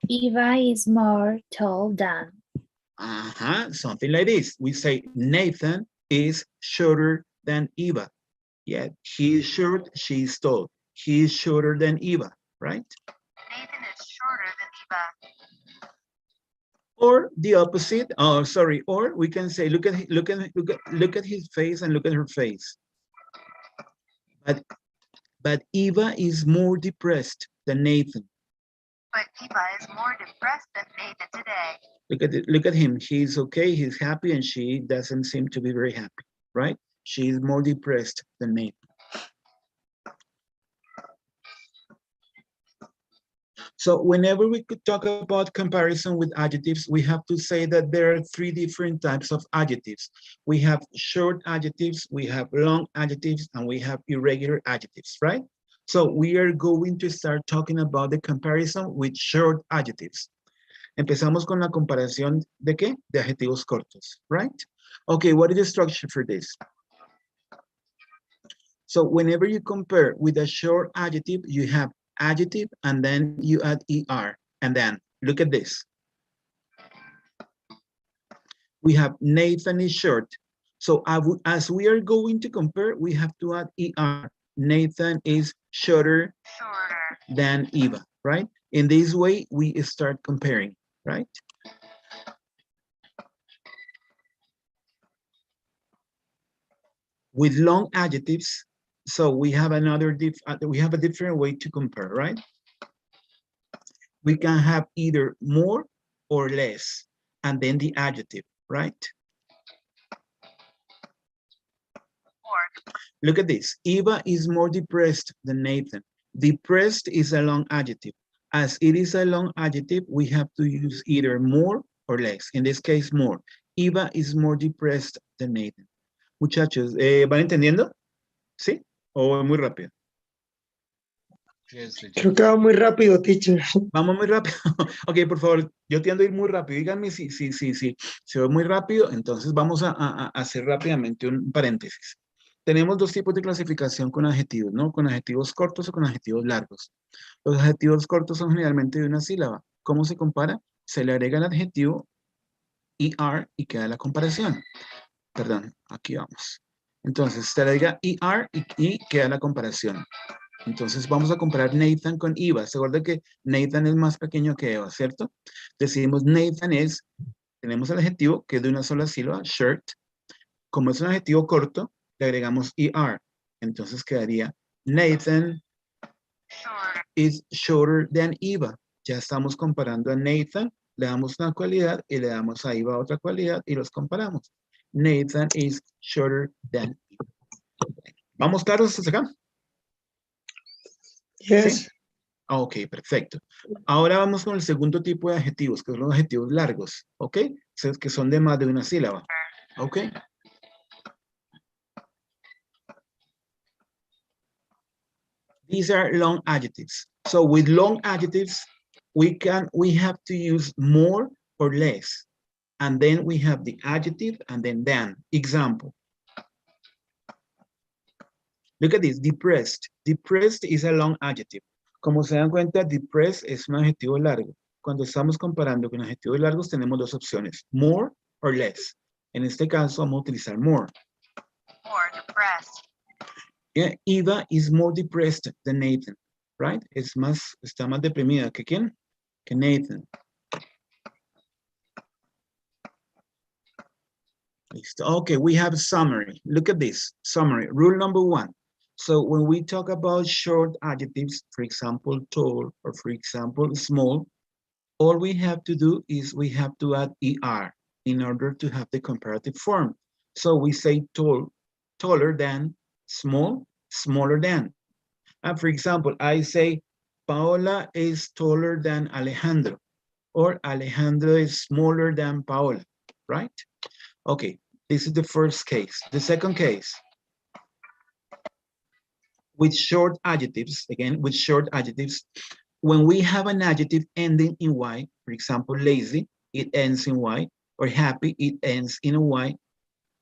Eva is more tall than. Something like this. We say Nathan is shorter than Eva. Yeah, he is short, she is tall. He is shorter than Eva, right? Nathan is shorter than Eva. Or the opposite. Oh, sorry. Or we can say, look at his face and look at her face. But Eva is more depressed than Nathan. But Eva is more depressed than Nathan today. Look at him. He's okay, he's happy, and she doesn't seem to be very happy, right? She's more depressed than Nathan. So whenever we could talk about comparison with adjectives, we have to say that there are three different types of adjectives. We have short adjectives, we have long adjectives, and we have irregular adjectives, right? So we are going to start talking about the comparison with short adjectives. Empezamos con la comparación de qué? De adjetivos cortos, right? Okay, what is the structure for this? So whenever you compare with a short adjective, you have adjective and then you add er, and then look at this. We have Nathan is short. So as we are going to compare, we have to add er. Nathan is shorter than Eva, right? In this way, we start comparing, right? With long adjectives, so we have a different way to compare, right? We can have either more or less, and then the adjective, right? Look at this. Eva is more depressed than Nathan. Depressed is a long adjective. As it is a long adjective, we have to use either more or less. In this case, more. Eva is more depressed than Nathan. Muchachos, ¿van entendiendo? ¿Sí? ¿O es muy rápido? Creo que va muy rápido, teacher. Vamos muy rápido. Ok, por favor, yo tiendo a ir muy rápido. Díganme si se ve muy rápido, entonces vamos a hacer rápidamente un paréntesis. tenemos dos tipos de clasificación con adjetivos, ¿no? Con adjetivos cortos o con adjetivos largos. Los adjetivos cortos son generalmente de una sílaba. ¿Cómo se compara? Se le agrega el adjetivo ER y queda la comparación. Perdón, aquí vamos. Entonces, se le agrega ER y queda la comparación. Entonces, vamos a comparar Nathan con Eva. Se acuerda que Nathan es más pequeño que Eva, ¿cierto? Decimos Nathan es, tenemos el adjetivo que es de una sola sílaba, shirt. Como es un adjetivo corto, le agregamos ER. Entonces quedaría Nathan is shorter than Eva. Ya estamos comparando a Nathan, le damos una cualidad y le damos a Eva otra cualidad y los comparamos. Nathan is shorter than Eva. ¿Vamos claros hasta acá? Yes. ¿Sí? Ok, perfecto. Ahora vamos con el segundo tipo de adjetivos, que son los adjetivos largos, ¿ok? Que son de más de una sílaba, ¿ok? These are long adjectives. So with long adjectives, we have to use more or less. And then we have the adjective and then than. Example. Look at this, depressed. Depressed is a long adjective. Como se dan cuenta, depressed es un adjetivo largo. Cuando estamos comparando con adjetivos largos, tenemos dos opciones, more or less. En este caso, vamos a utilizar more. More depressed. Yeah, Eva is more depressed than Nathan, right? Está más deprimida que ¿quién? Que Nathan. Okay, we have a summary. Look at this, summary. Rule number 1. So when we talk about short adjectives, for example, tall, or for example, small, all we have to do is we have to add ER in order to have the comparative form. So we say tall, taller than, small, smaller than. And for example, I say, Paola is taller than Alejandro, or Alejandro is smaller than Paola, right? Okay, this is the first case. The second case, with short adjectives, again, with short adjectives, when we have an adjective ending in Y, for example, lazy, it ends in Y, or happy, it ends in a Y.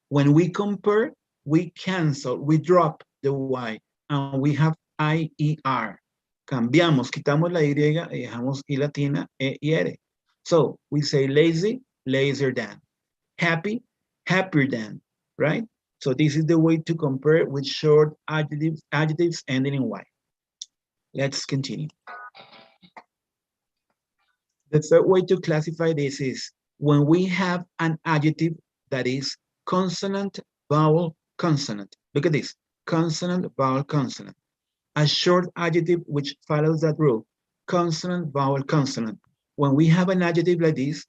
When we compare, we cancel, we drop the Y, and we have IER. Cambiamos, quitamos la Y y dejamos I latina, E y R. So we say lazy, lazier than. Happy, happier than, right? So this is the way to compare with short adjectives ending in Y. Let's continue. The third way to classify this is when we have an adjective that is consonant, vowel, consonant. Look at this, consonant, vowel, consonant. A short adjective which follows that rule, consonant, vowel, consonant. When we have an adjective like this,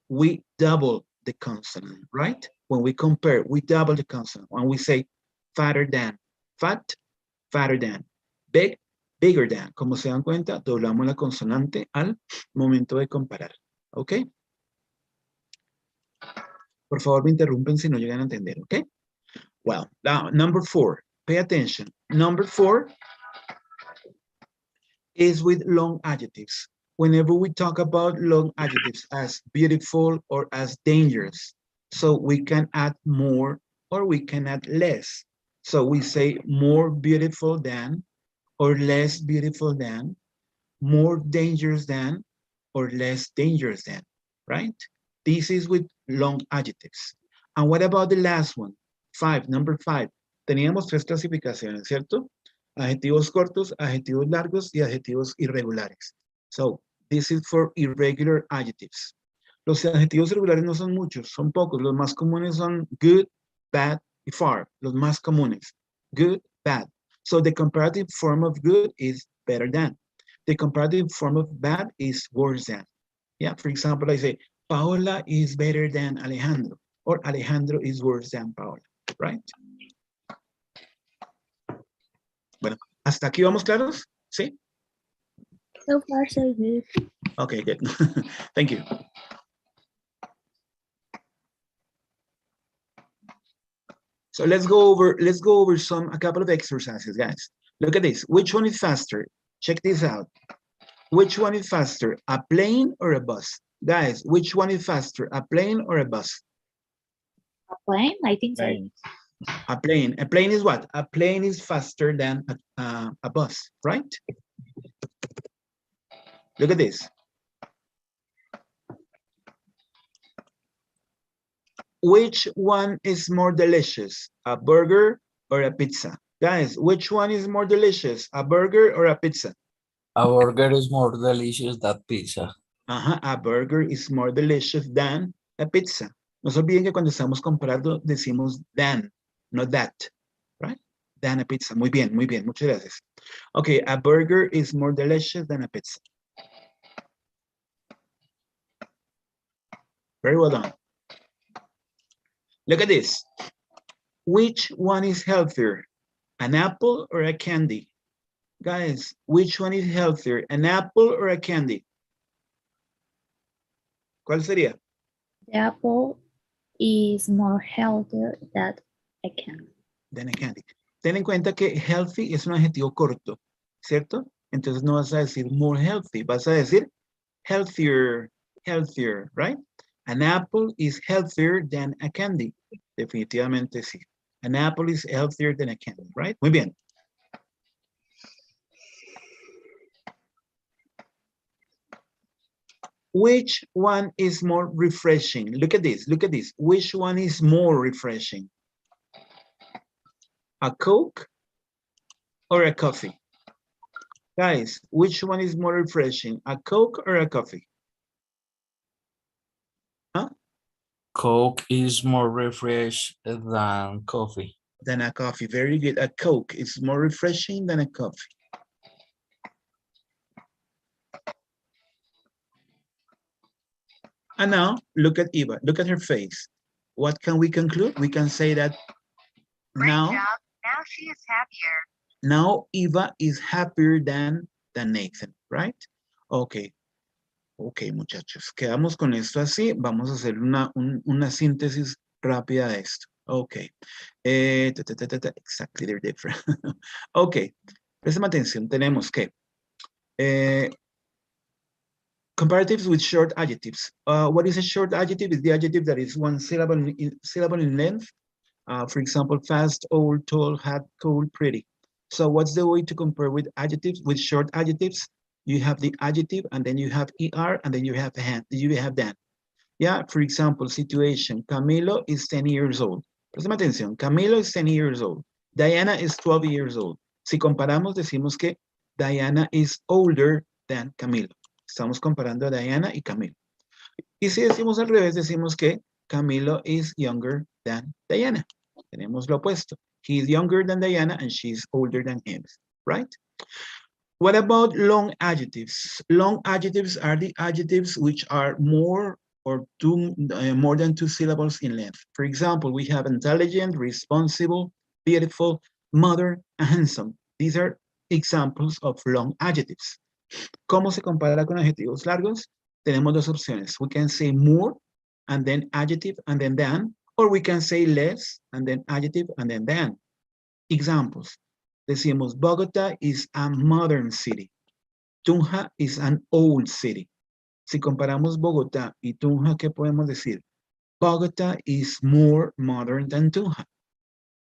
we double the consonant, right? When we compare, we double the consonant. When we say fatter than, fat, fatter than, big, bigger than. Como se dan cuenta, doblamos la consonante al momento de comparar, ¿ok? Por favor, me interrumpen si no llegan a entender, ¿ok? Well, now, number 4, pay attention. Number 4 is with long adjectives. Whenever we talk about long adjectives as beautiful or as dangerous, so we can add more or we can add less. So we say more beautiful than, or less beautiful than, more dangerous than, or less dangerous than, right? This is with long adjectives. And what about the last one? 5, number 5. Teníamos 3 clasificaciones, ¿cierto? Adjetivos cortos, adjetivos largos y adjetivos irregulares. So, this is for irregular adjectives. Los adjetivos irregulares no son muchos, son pocos. Los más comunes son good, bad y far. Los más comunes. Good, bad. So the comparative form of good is better than. The comparative form of bad is worse than. Yeah, for example, I say, Paola is better than Alejandro, or Alejandro is worse than Paola, right? Bueno, ¿hasta aquí vamos claros? ¿Sí? So far, so good. Okay, good. Thank you. So let's go over a couple of exercises, guys. Look at this. Which one is faster? Check this out. Which one is faster, a plane or a bus? Guys, which one is faster, a plane or a bus? A plane? I think so. Plane. A plane. A plane is what? A plane is faster than a bus, right? Look at this. Which one is more delicious? A burger or a pizza? Guys, which one is more delicious? A burger or a pizza? A burger is more delicious than pizza. A burger is more delicious than a pizza. No se olviden que cuando estamos comparando decimos than, no that, right? Than a pizza. Muy bien, muchas gracias. Okay, a burger is more delicious than a pizza. Very well done. Look at this. Which one is healthier? An apple or a candy? Guys, which one is healthier? An apple or a candy? ¿Cuál sería? The apple is more healthier than a candy. Than a candy. Ten en cuenta que healthy es un adjetivo corto, ¿cierto? Entonces no vas a decir more healthy, vas a decir healthier, right? An apple is healthier than a candy. Definitivamente sí. An apple is healthier than a candy, right? Muy bien. Which one is more refreshing? Look at this, look at this. Which one is more refreshing? A Coke or a coffee? Guys, which one is more refreshing? A Coke or a coffee? Huh? Coke is more refreshing than coffee. Than a coffee, very good. A Coke is more refreshing than a coffee. And now, look at Eva, look at her face. What can we conclude? We can say that now she is happier. Now Eva is happier than Nathan, right? Okay. Ok, muchachos, quedamos con esto así. Vamos a hacer una síntesis rápida de esto. Ok. Exactly, they're different. Ok. Presten atención. Tenemos que comparatives with short adjectives. What is a short adjective? It's the adjective that is one syllable in length. For example, fast, old, tall, hot, cold, pretty. So what's the way to compare with adjectives, with short adjectives? You have the adjective, and then you have ER, and then you have than. Yeah, for example, situation. Camilo is 10 years old. Presta atención. Camilo is 10 years old. Diana is 12 years old. Si comparamos, decimos que Diana is older than Camilo. Estamos comparando a Diana y Camilo. Y si decimos al revés, decimos que Camilo is younger than Diana. Tenemos lo opuesto. He is younger than Diana and she is older than him, right? What about long adjectives? Long adjectives are the adjectives which are more than two syllables in length. For example, we have intelligent, responsible, beautiful, modern, and handsome. These are examples of long adjectives. ¿Cómo se compara con adjetivos largos? Tenemos dos opciones. We can say more, and then adjective, and then than, or we can say less, and then adjective, and then than. Examples. Decimos, Bogotá is a modern city. Tunja is an old city. Si comparamos Bogotá y Tunja, ¿qué podemos decir? Bogotá is more modern than Tunja.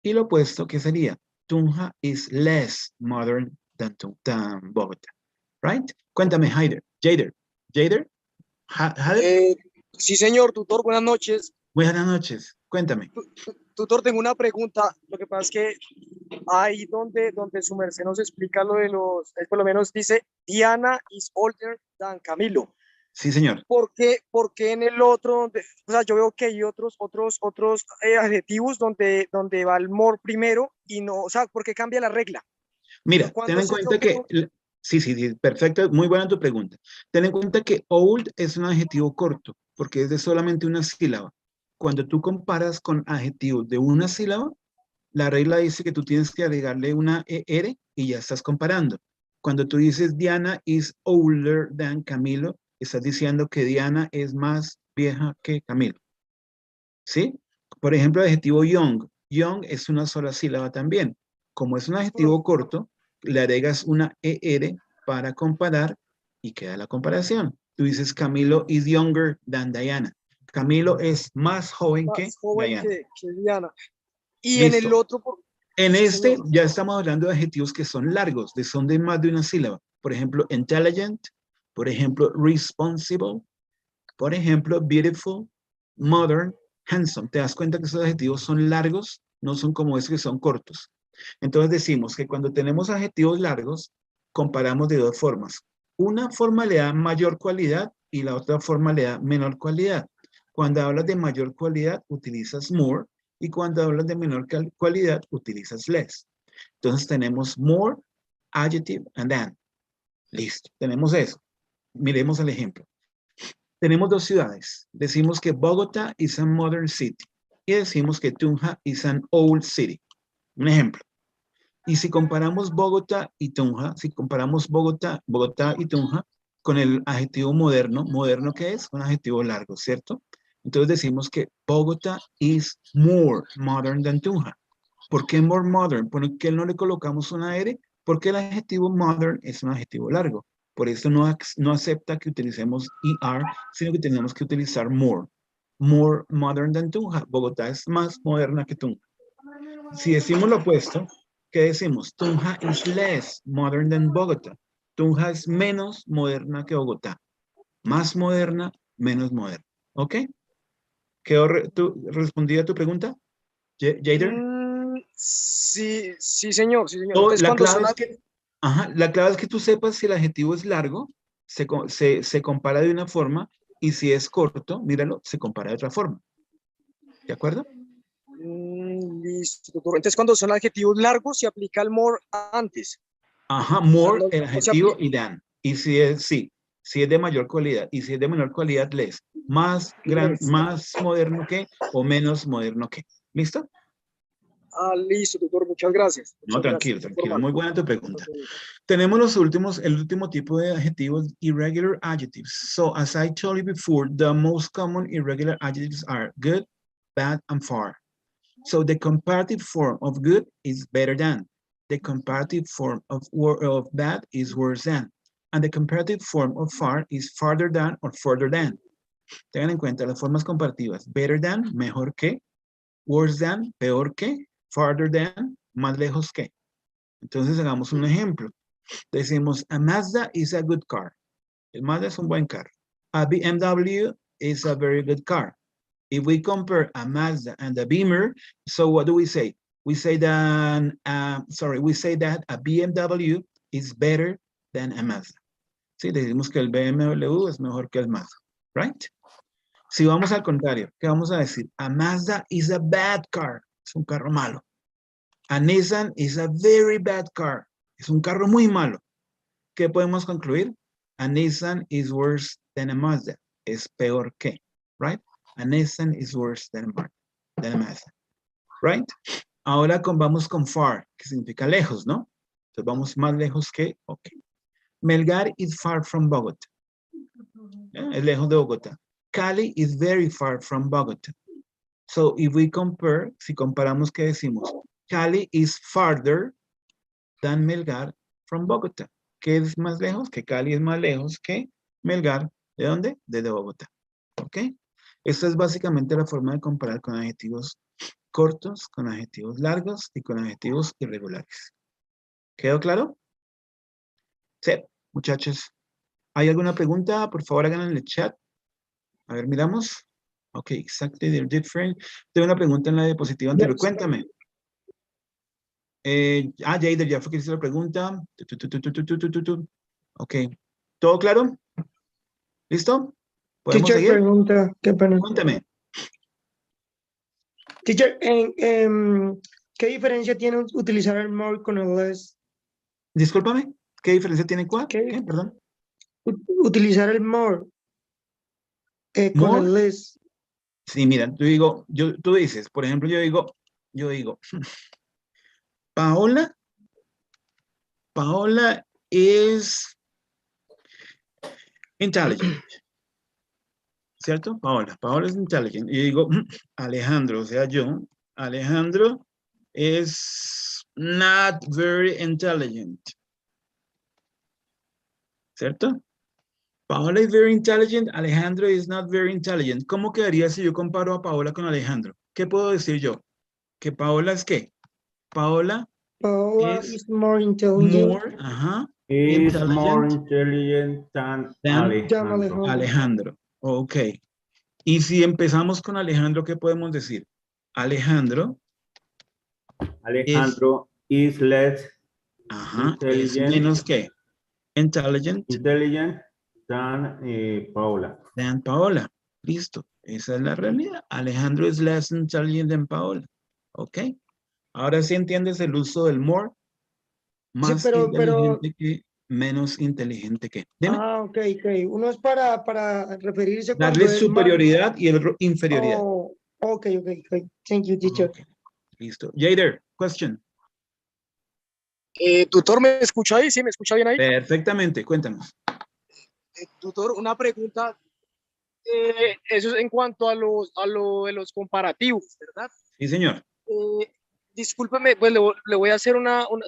Y lo opuesto, ¿qué sería? Tunja is less modern than Bogotá. Right? Cuéntame, Jader. Sí, señor, tutor, buenas noches. Buenas noches, cuéntame. Tutor, tengo una pregunta. Lo que pasa es que ahí donde su merced nos explica lo de los, por lo menos dice, Diana is older than Camilo. Sí, señor. ¿Por qué en el otro, o sea, yo veo que hay otros adjetivos donde va el more primero y no, o sea, ¿por qué cambia la regla? Mira, ten en cuenta que, sí, perfecto, muy buena tu pregunta. Ten en cuenta que old es un adjetivo corto, porque es de solamente una sílaba. Cuando tú comparas con adjetivos de una sílaba, la regla dice que tú tienes que agregarle una ER y ya estás comparando. Cuando tú dices Diana is older than Camilo, estás diciendo que Diana es más vieja que Camilo. ¿Sí? Por ejemplo, el adjetivo young. Young es una sola sílaba también. Como es un adjetivo corto, le agregas una ER para comparar y queda la comparación. Tú dices Camilo is younger than Diana. Camilo es más joven que Diana. Que Diana. Y en el Listo. otro, En sí, este señor. ya estamos hablando de adjetivos que son largos, son de más de una sílaba. Por ejemplo, intelligent, por ejemplo, responsible, por ejemplo, beautiful, modern, handsome. ¿Te das cuenta que esos adjetivos son largos? No son como esos que son cortos. Entonces decimos que cuando tenemos adjetivos largos, comparamos de dos formas. Una forma le da mayor cualidad y la otra forma le da menor cualidad. Cuando hablas de mayor cualidad, utilizas more, y cuando hablas de menor cualidad, utilizas less. Entonces tenemos more, adjective, and than. Listo, tenemos eso. Miremos el ejemplo. Tenemos dos ciudades. Decimos que Bogotá is a modern city. Y decimos que Tunja is an old city. Un ejemplo. Y si comparamos Bogotá y Tunja, si comparamos Bogotá y Tunja con el adjetivo moderno, ¿moderno qué es? Un adjetivo largo, ¿cierto? Entonces decimos que Bogotá is more modern than Tunja. ¿Por qué more modern? ¿Por qué no le colocamos una R? Porque el adjetivo modern es un adjetivo largo. Por eso no acepta que utilicemos ER, sino que tenemos que utilizar more. More modern than Tunja. Bogotá es más moderna que Tunja. Si decimos lo opuesto, ¿qué decimos? Tunja is less modern than Bogotá. Tunja es menos moderna que Bogotá. Más moderna, menos moderna. ¿Ok? ¿Respondí a tu pregunta, Jader? Sí, sí, señor, sí, señor. No, Entonces, la cuando clave son es que, la clave es que tú sepas si el adjetivo es largo, se compara de una forma, y si es corto, míralo, se compara de otra forma. ¿De acuerdo? Listo, doctor. Entonces, cuando son adjetivos largos, se aplica el more antes. Ajá, more, No, el no se adjetivo, aplica. y than. Y si es de mayor cualidad, y si es de menor cualidad, less. Más moderno que, o menos moderno que. ¿Listo? Listo, doctor. Muchas gracias. No, Muchas gracias. tranquilo, tranquilo. Muy buena tu pregunta. Tenemos el último tipo de adjetivos, irregular adjectives. So, as I told you before, the most common irregular adjectives are good, bad, and far. So, the comparative form of good is better than. The comparative form of bad is worse than. And the comparative form of far is farther than or further than. Tengan en cuenta las formas comparativas. Better than, mejor que. Worse than, peor que. Farther than, más lejos que. Entonces, hagamos un ejemplo. Decimos, a Mazda is a good car. El Mazda es un buen carro. A BMW is a very good car. If we compare a Mazda and a Beamer, so what do we say? We say that, we say that a BMW is better than a Mazda. Sí, decimos que el BMW es mejor que el Mazda, right? Si vamos al contrario, ¿qué vamos a decir? A Mazda is a bad car. Es un carro malo. A Nissan is a very bad car. Es un carro muy malo. ¿Qué podemos concluir? A Nissan is worse than a Mazda. Es peor que, right? A Nissan is worse than a Mazda, right? Ahora vamos con far, que significa lejos, ¿no? Entonces vamos más lejos que, ok. Melgar is far from Bogotá. Es lejos de Bogotá. Cali is very far from Bogotá. So if we compare, si comparamos, ¿qué decimos? Cali is farther than Melgar from Bogotá. ¿Qué es más lejos? Que Cali es más lejos que Melgar. ¿De dónde? Desde Bogotá. ¿Ok? Esta es básicamente la forma de comparar con adjetivos cortos, con adjetivos largos y con adjetivos irregulares. ¿Quedó claro? Sí, muchachos. ¿Hay alguna pregunta? Por favor, hagan en el chat. A ver, miramos. Ok, exactly, they're different. Tengo una pregunta en la diapositiva anterior. Cuéntame. Jader, ya fue que hice la pregunta. Ok. ¿Todo claro? ¿Listo? ¿Podemos Teacher, seguir? pregunta, qué pena. Cuéntame. Teacher, ¿qué diferencia tiene utilizar el more con el less? Discúlpame. ¿Qué diferencia tiene cuál? ¿Qué? ¿Qué? Perdón. Utilizar el more con More. el less. Sí, mira, tú dices, por ejemplo, yo digo, Paola is intelligent. ¿Cierto? Paola es intelligent. Y yo digo, Alejandro, o sea, Alejandro is not very intelligent. ¿Cierto? Paola is very intelligent, Alejandro is not very intelligent. ¿Cómo quedaría si yo comparo a Paola con Alejandro? ¿Qué puedo decir yo? ¿Que Paola es qué? Paola is more intelligent more, Is more intelligent intelligent than than Alejandro. Alejandro. Ok. Y si empezamos con Alejandro, ¿qué podemos decir? Alejandro Alejandro is less es intelligent, menos que intelligent than Paola. than Paola. Listo. Esa es la realidad. Alejandro es less intelligent than Paola. Ok. Ahora sí entiendes el uso del more. Más pero inteligente que, menos inteligente que. Dime. ok. Uno es para referirse cuando Darle es superioridad y el otro inferioridad. Oh, ok. Thank you, teacher. Okay. Listo. Jader, question. Tutor, ¿me escucha ahí? ¿Sí me escucha bien ahí? Perfectamente, cuéntanos. Tutor, una pregunta. Eso es en cuanto a lo de los comparativos, ¿verdad? Sí, señor. Discúlpeme, pues le voy a hacer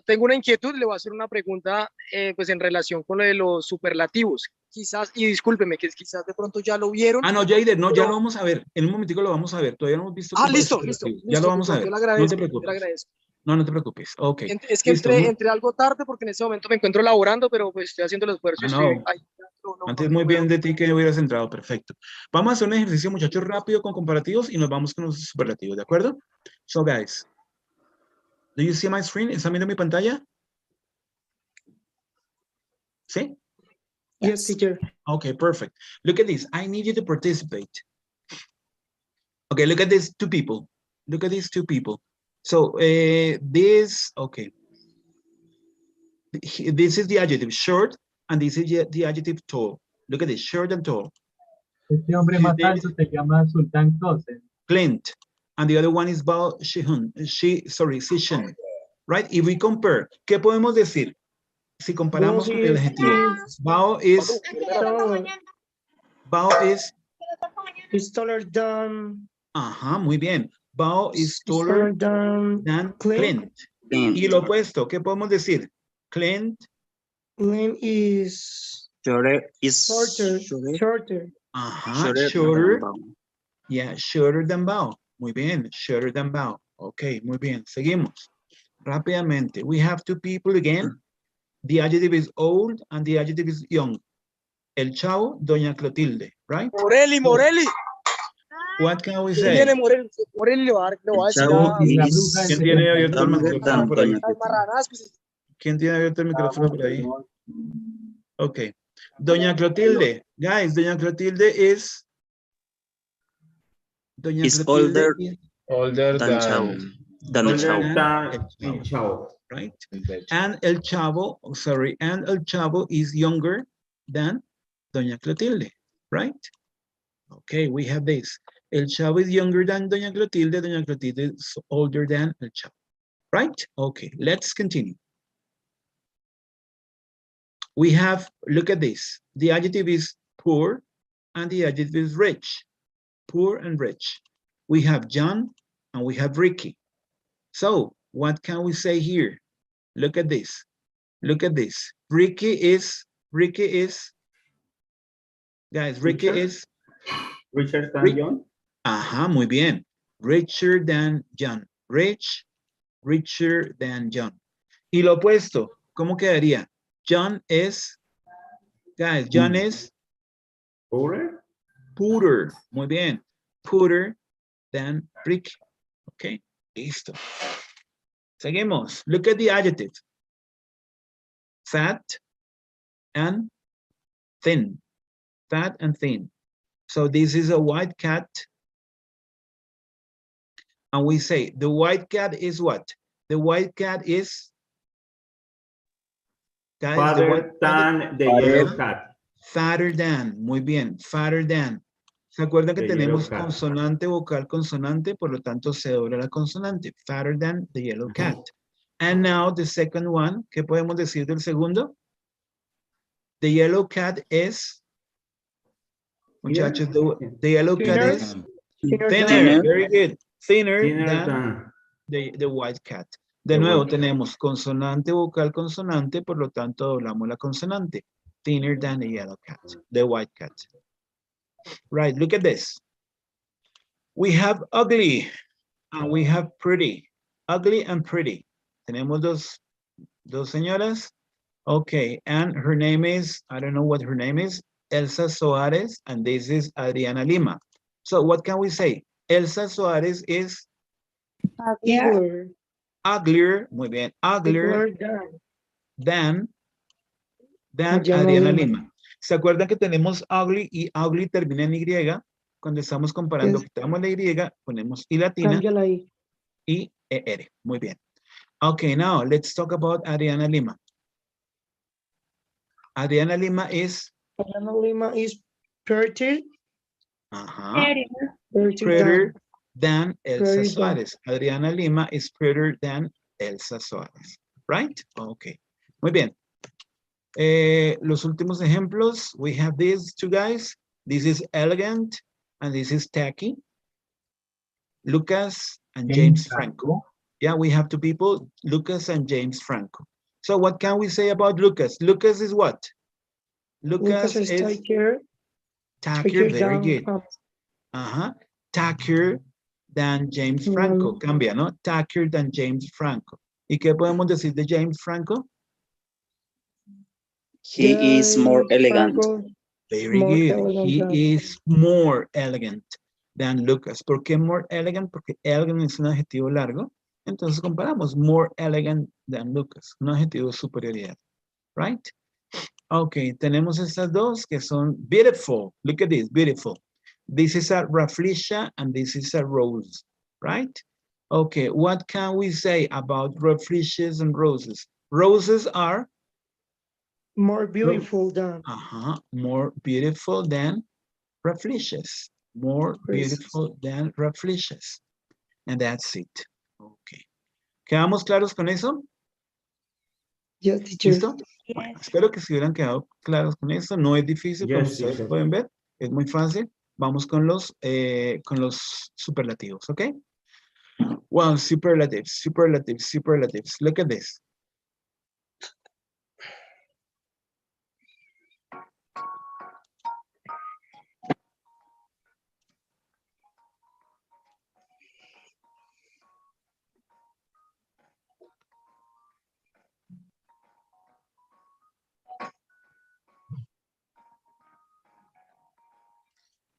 tengo una inquietud, le voy a hacer una pregunta pues en relación con lo de los superlativos. Quizás, y discúlpeme, que quizás de pronto ya lo vieron. No, Jader, no, ya lo vamos a ver. En un momentico lo vamos a ver. Todavía no hemos visto. Listo. Ya lo vamos a ver. Yo le agradezco, No te preocupes. yo le agradezco. No te preocupes. Ok. Es que Listo. entré algo tarde porque en este momento me encuentro laborando, pero pues estoy haciendo el esfuerzo. Antes muy bien de ti que hubieras entrado. Perfecto. Vamos a hacer un ejercicio, muchachos, rápido con comparativos y nos vamos con los superlativos, ¿de acuerdo? So, guys. Do you see my screen? ¿Están viendo mi pantalla? ¿Sí? Yes, teacher. Okay, perfect. Look at this. I need you to participate. Okay, look at these two people. Look at these two people. So this, okay. This is the adjective short, and this is the adjective tall. Look at this, short and tall. Este hombre más alto se llama Sultan Closet. Clint. And the other one is Bao Shihun. Sishan. Right? If we compare, ¿qué podemos decir? Si comparamos con el adjetivo. Bao is taller than. Muy bien. Bao is taller than Clint. Y lo opuesto, ¿qué podemos decir? Clint is shorter. Shorter. Yeah, shorter than Bao. Muy bien, shorter than Bao. Ok, muy bien. Seguimos. Rápidamente. We have two people again. The adjective is old and the adjective is young. El Chavo, Doña Clotilde, right? Morelli. What can we say? Viene Morelli lo va a decir ¿Quién tiene abierto el micrófono por ahí? ¿Quién tiene abierto el micrófono por ahí? Ok. Doña Clotilde. Guys, Doña Clotilde is... older than Chavo. Right? And El Chavo, and El Chavo is younger than Doña Clotilde, right? Okay, we have this. El Chavo is younger than Doña Clotilde. Doña Clotilde is older than El Chavo, right? Okay, let's continue. We have, look at this. The adjective is poor and the adjective is rich. Poor and rich. We have John and we have Ricky. So what can we say here? Look at this. Look at this. Ricky is, guys, Ricky is richer than John. Muy bien. Richer than John. Richer than John. Y lo opuesto, ¿cómo quedaría? John is, guys, John is poorer. Muy bien. Poorer than Ricky. Ok, listo. Seguimos. Look at the adjective. Fat and thin. Fat and thin. So this is a white cat. And we say the white cat is what? The white cat is Fatter than the yellow cat. Fatter than. Muy bien. Fatter than. ¿Se acuerdan que tenemos consonante, vocal, consonante? Por lo tanto, se dobla la consonante. Fatter than the yellow cat. And now the second one. ¿Qué podemos decir del segundo? The yellow cat is... Muchachos, the yellow cat is... Thinner. Very good. Thinner than the white cat. De nuevo, tenemos consonante, vocal, consonante. Por lo tanto, doblamos la consonante. Thinner than the yellow cat. The white cat. Right, look at this. We have ugly. And we have pretty. Ugly and pretty. Tenemos dos señoras. Okay, and her name is, I don't know what her name is, Elsa Soares, and this is Adriana Lima. So what can we say? Elsa Soares is uglier, muy bien, uglier than Adriana Lima. ¿Se acuerdan que tenemos ugly y ugly termina en Y? Cuando estamos comparando, quitamos la Y, ponemos I latina y ER. Muy bien. Okay, now let's talk about Adriana Lima. Adriana Lima is pretty. Prettier than Elsa Suarez. Adriana Lima is prettier than Elsa Suarez. Right? Okay. Muy bien. Los últimos ejemplos, we have these two guys. This is elegant and this is tacky. Lucas and James Franco. Yeah, we have two people, Lucas and James Franco. So what can we say about Lucas? Lucas is what? Lucas is tackier, very good. Tackier than James Franco. Cambia, ¿no? Tackier than James Franco. ¿Y qué podemos decir de James Franco? He is more elegant. Very good. He is more elegant than Lucas. ¿Por qué more elegant? Porque elegant es un adjetivo largo. Entonces comparamos more elegant than Lucas. Un adjetivo de superioridad. Right? Ok, tenemos estas dos que son beautiful. Look at this, beautiful. This is a rafflesia and this is a rose. Right? Okay, what can we say about rafflesias and roses? Roses are more beautiful than. More beautiful than rafflesias. More beautiful than rafflesias. And that's it. Okay. ¿Quedamos claros con eso? Yes, teacher. ¿Listo? Bueno, espero que se hubieran quedado claros con eso. No es difícil, como ustedes pueden ver. Es muy fácil. Vamos con los superlativos, ¿ok? Well, superlatives. Look at this.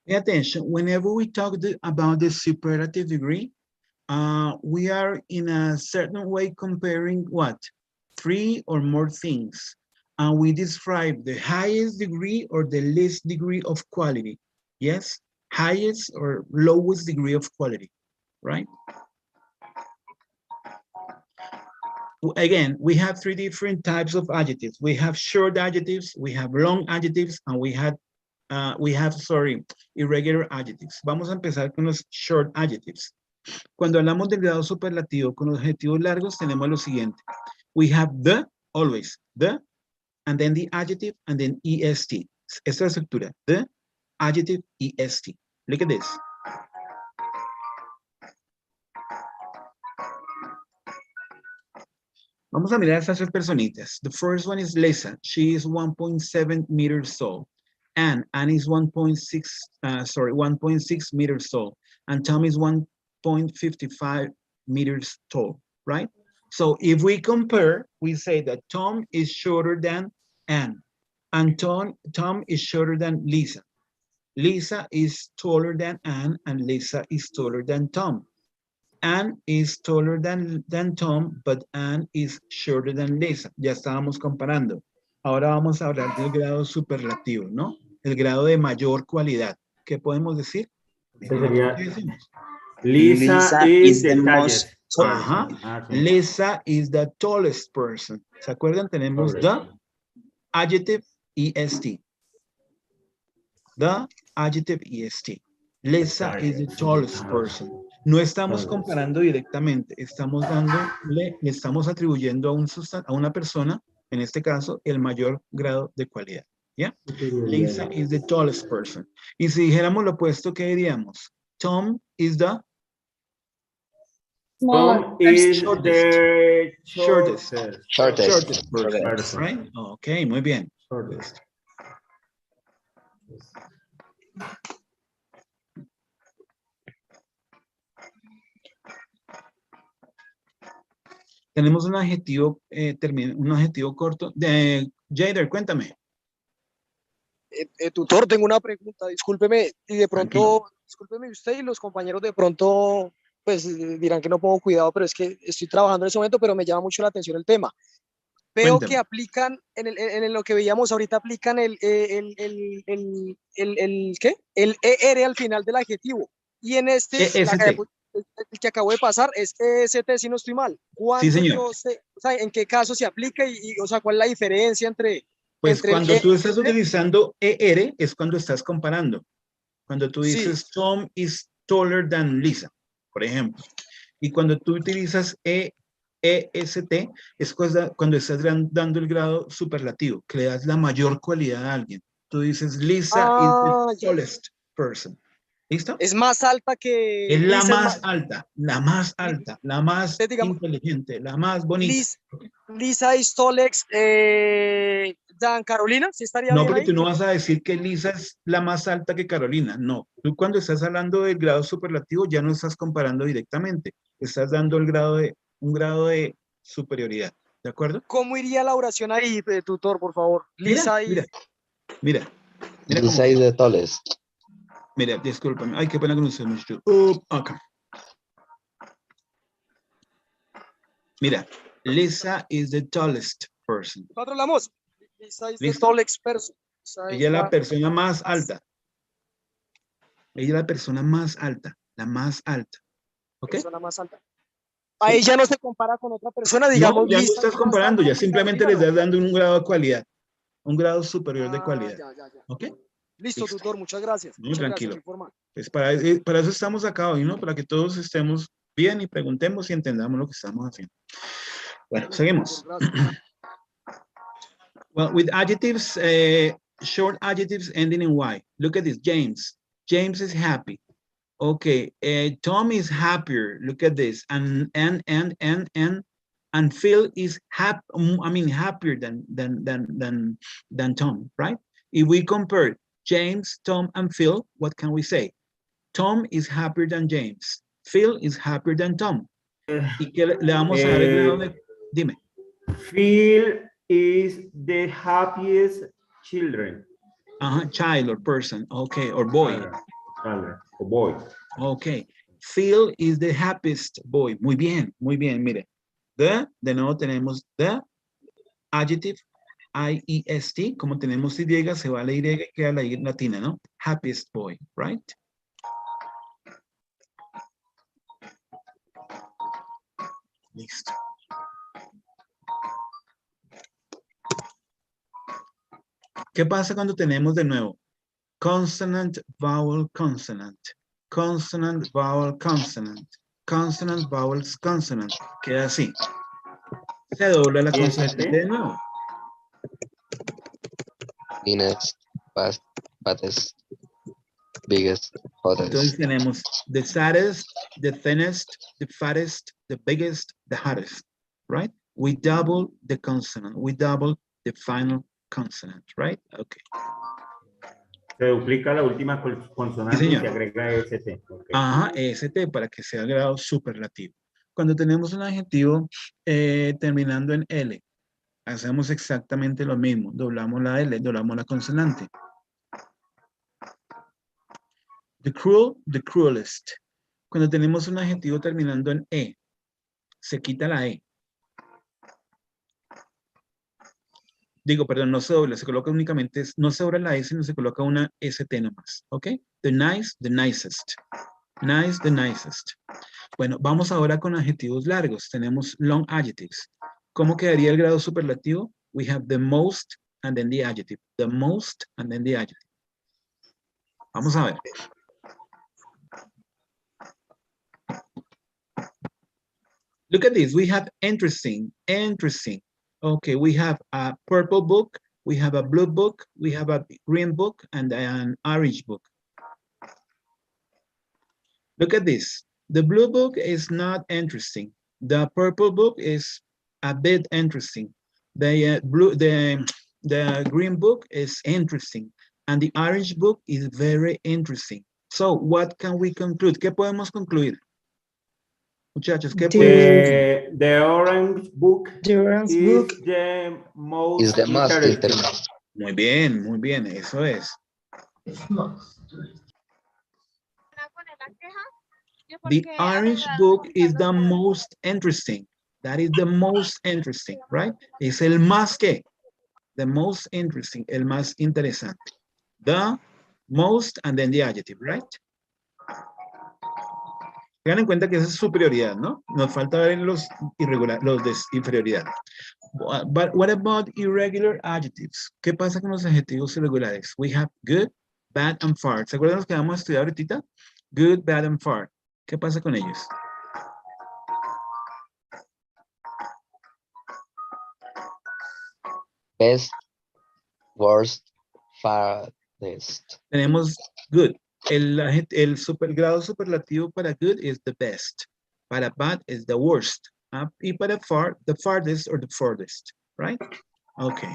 Pay attention, whenever we talk about the superlative degree, we are in a certain way comparing what? 3 or more things. And we describe the highest degree or the least degree of quality. Yes, highest or lowest degree of quality, right? Again, we have 3 different types of adjectives. We have short adjectives, we have long adjectives, and we have irregular adjectives. Vamos a empezar con los short adjectives. Cuando hablamos del grado superlativo con los adjetivos largos, tenemos lo siguiente. We have the, always, the, and then the adjective, and then est. Esta es la estructura. The, adjective, est. Look at this. Vamos a mirar estas 3 personitas. The first one is Lisa. She is 1.7 meters tall. Anne is 1.6 meters tall. And Tom is 1.55 meters tall, right? So if we compare, we say that Tom is shorter than Anne. And Tom is shorter than Lisa. Lisa is taller than Anne, and Lisa is taller than Tom. Anne is taller than Tom, but Anne is shorter than Lisa. Ya estábamos comparando. Ahora vamos a hablar del grado superlativo, ¿no? El grado de mayor cualidad. ¿Qué podemos decir? Lisa is the most Lisa is the tallest person. ¿Se acuerdan? Tenemos the, adjective, est. The, adjective, est. Lisa is the tallest person. No estamos comparando directamente, le estamos atribuyendo a una persona, en este caso, el mayor grado de cualidad. ¿Ya? Lisa is the tallest person. Y si dijéramos lo opuesto, ¿qué diríamos? Tom is the shortest person, right? Okay, muy bien. Tenemos un adjetivo, un adjetivo corto. Jader, cuéntame. Tutor, tengo una pregunta, discúlpeme, y de pronto, Tranquilo. discúlpeme usted y los compañeros de pronto, pues dirán que no pongo cuidado, pero es que estoy trabajando en ese momento, pero me llama mucho la atención el tema. Veo Cuéntame. que aplican, en lo que veíamos ahorita, aplican ¿qué? El ER al final del adjetivo. Y en este, EST. el que acabo de pasar es EST, si no estoy mal. Sí, ¿Cuándo señor. yo sé, o sea, en qué caso se aplica o sea, cuál es la diferencia entre, Pues el cuando tú estás EST? utilizando ER es cuando estás comparando. Cuando tú Sí. dices Tom is taller than Lisa, por ejemplo. Y cuando tú utilizas EST es cuando estás dando el grado superlativo, que le das la mayor cualidad a alguien. Tú dices Lisa is the tallest person. ¿Listo? Es más alta que Es la Lisa, más alta, la más alta, la más digamos, inteligente, la más bonita. Lisa is tallest than Carolina, ¿sí estaría No, bien porque ahí? tú no vas a decir que Lisa es la más alta que Carolina. No, tú cuando estás hablando del grado superlativo ya no estás comparando directamente. Estás dando un grado de superioridad. ¿De acuerdo? ¿Cómo iría la oración ahí, tutor, por favor? Mira. Lisa is the tallest. Mira, discúlpame. Ay, qué pena con usted, muchacho. Acá. Mira, Lisa is the tallest person. Controlamos. Lisa is the ¿Listo? tallest person. Ella es la persona más alta. Ella es la persona más alta. La más alta. ¿Ok? Persona más alta. Ahí ya no se compara con otra persona, digamos. No, ya no Lisa estás es más comparando, alta ya que simplemente Carolina, le ¿no? estás dando un grado de cualidad, un grado superior de cualidad. Ya. ¿Ok? Listo, tutor, muchas gracias. Muy Muchas tranquilo. gracias, muy formal. Pues para eso estamos acá hoy, ¿no? Para que todos estemos bien y preguntemos y entendamos lo que estamos haciendo. Bueno, seguimos. Well, with adjectives, short adjectives ending in Y. Look at this, James. James is happy. Okay, Tom is happier. Look at this, and Phil is happier than Tom, right? If we compare James, Tom, and Phil, what can we say? Tom is happier than James. Phil is happier than Tom. ¿Y qué le vamos a dar el grado de? Dime. Phil is the happiest children. Child or person, okay, or boy. Or boy. Okay. Phil is the happiest boy. Muy bien, mire. De nuevo tenemos the adjective I-E-S-T. Como tenemos Y, se va la Y y queda la Y latina, ¿no? Happiest boy, right? Listo. ¿Qué pasa cuando tenemos de nuevo? Consonant, vowel, consonant. Consonant, vowel, consonant. Consonant, vowels, consonant. Queda así. Se dobla la consonante de nuevo. Thinnest, fattest, biggest, hottest. Entonces tenemos the saddest, the thinnest, the fattest, the biggest, the hottest, right? We double the consonant. We double the final consonant, right? Okay. Se duplica la última consonante Sí, y se agrega EST. Okay. Ajá, EST para que sea grado superlativo. Cuando tenemos un adjetivo terminando en L, hacemos exactamente lo mismo. Doblamos la L, doblamos la consonante. The cruel, the cruelest. Cuando tenemos un adjetivo terminando en E, se quita la E. Digo, perdón, no se dobla, se coloca únicamente, no se dobla la S, sino se coloca una ST nomás, ¿ok? The nice, the nicest. Nice, the nicest. Bueno, vamos ahora con adjetivos largos. Tenemos long adjectives. ¿Cómo quedaría el grado superlativo? We have the most and then the adjective. The most and then the adjective. Vamos a ver. Look at this. We have interesting, interesting. Okay, we have a purple book, we have a blue book, we have a green book, and an orange book. Look at this. The blue book is not interesting. The purple book is a bit interesting. The green book is interesting. And the orange book is very interesting. So what can we conclude? ¿Qué podemos concluir? Muchachos, ¿qué pueden The orange book is the most Is the most interesting. interesting. Muy bien, eso es. The orange book is the most interesting. That is the most interesting, right? Es el más que. The most interesting, el más interesante. The most and then the adjective, right? Tengan en cuenta que esa es superioridad, ¿no? Nos falta ver los de inferioridad. But what about irregular adjectives? ¿Qué pasa con los adjetivos irregulares? We have good, bad, and far. ¿Se acuerdan los que vamos a estudiar ahorita? Good, bad, and far. ¿Qué pasa con ellos? Best, worst, farthest. Tenemos good. El grado superlativo para good is the best. Para bad is the worst. Y para far, the farthest or the furthest, right? Okay.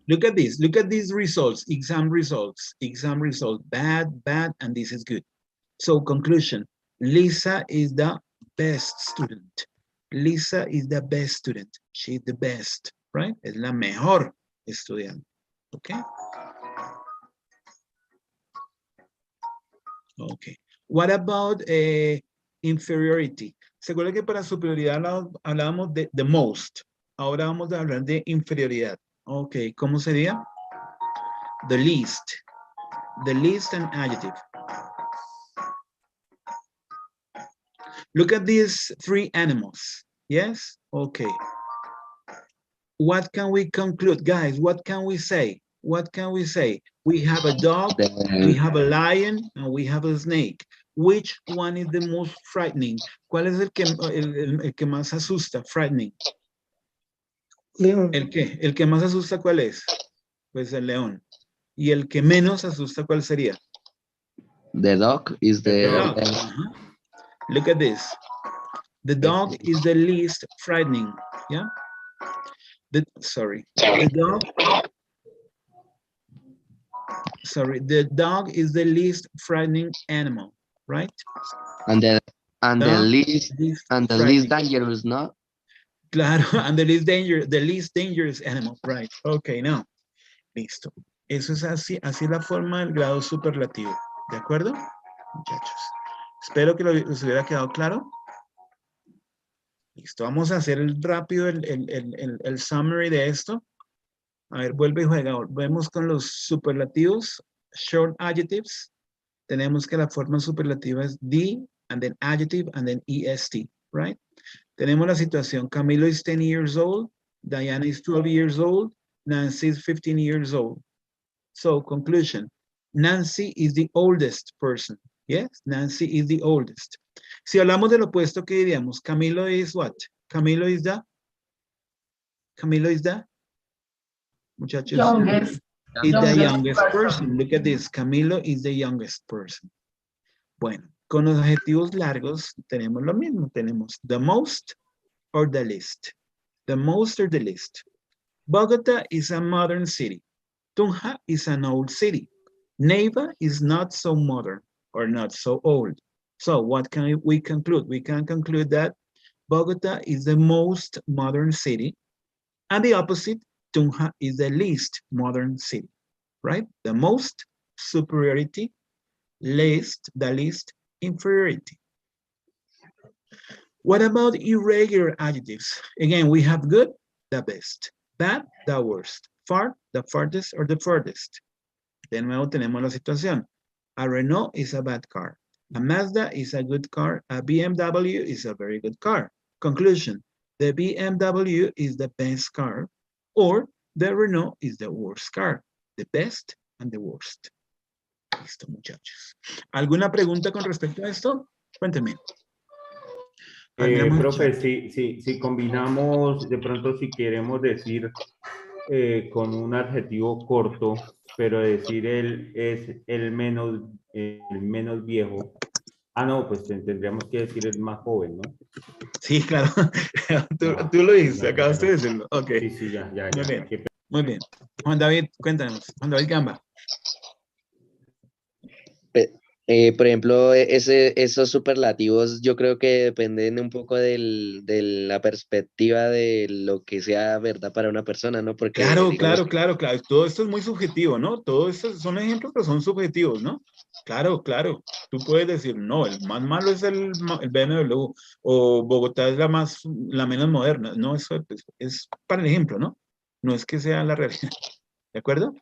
Look at this. Look at these results. Exam results. Exam result. Bad, bad, and this is good. So conclusion. Lisa is the best student. Lisa is the best student. She's the best, right? Es la mejor estudiante. Okay. Okay. What about inferiority? ¿Se acuerdan que para superioridad hablábamos de the most? Ahora vamos a hablar de inferioridad. Ok, ¿cómo sería? The least. The least and adjective. Look at these three animals. Yes? Okay. What can we conclude? Guys, what can we say? What can we say? We have a dog, we have a lion, and we have a snake. Which one is the most frightening? ¿Cuál es el que más asusta? Frightening. León. ¿El qué? ¿El que más asusta cuál es? Pues el león. ¿Y el que menos asusta cuál sería? The dog is the dog. Look at this. The dog is the least frightening. Yeah. The dog is the least frightening animal, right? And the least dangerous, no? Claro, and the least dangerous animal, right? Okay, now, listo. Eso es así es la forma del grado superlativo, ¿de acuerdo? Muchachos, espero que les hubiera quedado claro. Listo, vamos a hacer rápido el summary de esto. A ver, vuelve y juega. Vemos con los superlativos, short adjectives. Tenemos que la forma superlativa es the, and then adjective, and then est, right? Tenemos la situación, Camilo is 10 years old, Diana is 12 years old, Nancy is 15 years old. So, conclusion, Nancy is the oldest person. Yes, Nancy is the oldest. Si hablamos del opuesto, ¿qué diríamos? Camilo is what? Camilo is the? Muchachos. Youngest. Is the youngest person. Look at this. Camilo is the youngest person. Bueno, con los adjetivos largos tenemos lo mismo. Tenemos the most or the least. The most or the least. Bogota is a modern city. Tunja is an old city. Neiva is not so modern or not so old. So what can we conclude? We can conclude that Bogota is the most modern city, and the opposite, Tunja is the least modern city, right? The most, superiority, the least, inferiority. What about irregular adjectives? Again, we have good, the best, bad, the worst, far, the farthest or the furthest. De nuevo tenemos la situación. A Renault is a bad car. A Mazda is a good car. A BMW is a very good car. Conclusion, the BMW is the best car, or the Renault is the worst car. The best and the worst. Listo, muchachos. ¿Alguna pregunta con respecto a esto? Cuéntenme. Profe, si combinamos, de pronto si queremos decir con un adjetivo corto, pero decir es el menos viejo. Ah, no, pues tendríamos que decir el más joven, ¿no? Sí, claro. Tú lo dices, acabaste de decirlo. Ok. Sí, ya. Muy bien. Muy bien. Juan David, cuéntanos. Juan David Gamba. Por ejemplo, esos superlativos yo creo que dependen un poco de la perspectiva de lo que sea verdad para una persona, ¿no? Porque, Claro, digamos, claro. Todo esto es muy subjetivo, ¿no? Todo esto son ejemplos, pero son subjetivos, ¿no? Claro. Tú puedes decir, no, el más malo es el BMW, o Bogotá es la menos moderna. No, eso es para el ejemplo, ¿no? No es que sea la realidad. ¿De acuerdo?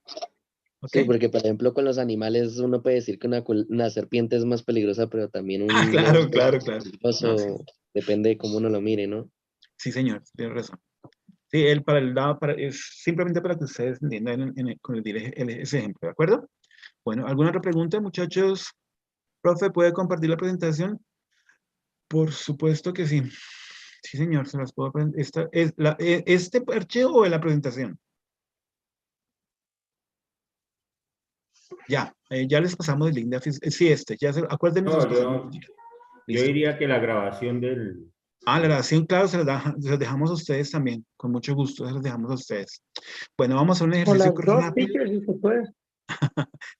sí, ¿Ok? porque por ejemplo con los animales uno puede decir que una serpiente es más peligrosa, pero también Ah, un claro. oso es No, sí, peligroso, depende de cómo uno lo mire, ¿no? sí, señor, tienes razón. Sí, para el lado, es simplemente para que ustedes entiendan con ese ejemplo, ¿de acuerdo? Bueno, ¿alguna otra pregunta, muchachos? Profe, ¿puede compartir la presentación? Por supuesto que sí. Sí, señor, se las puedo aprender. ¿Este archivo o en la presentación? Ya, ya les pasamos el link de sí, acuérdense. No, yo diría que la grabación del... Ah, la grabación, claro, se las dejamos a ustedes también. Con mucho gusto, se las dejamos a ustedes. Bueno, vamos a hacer un O ejercicio las dos, rápido. teacher, si se puede.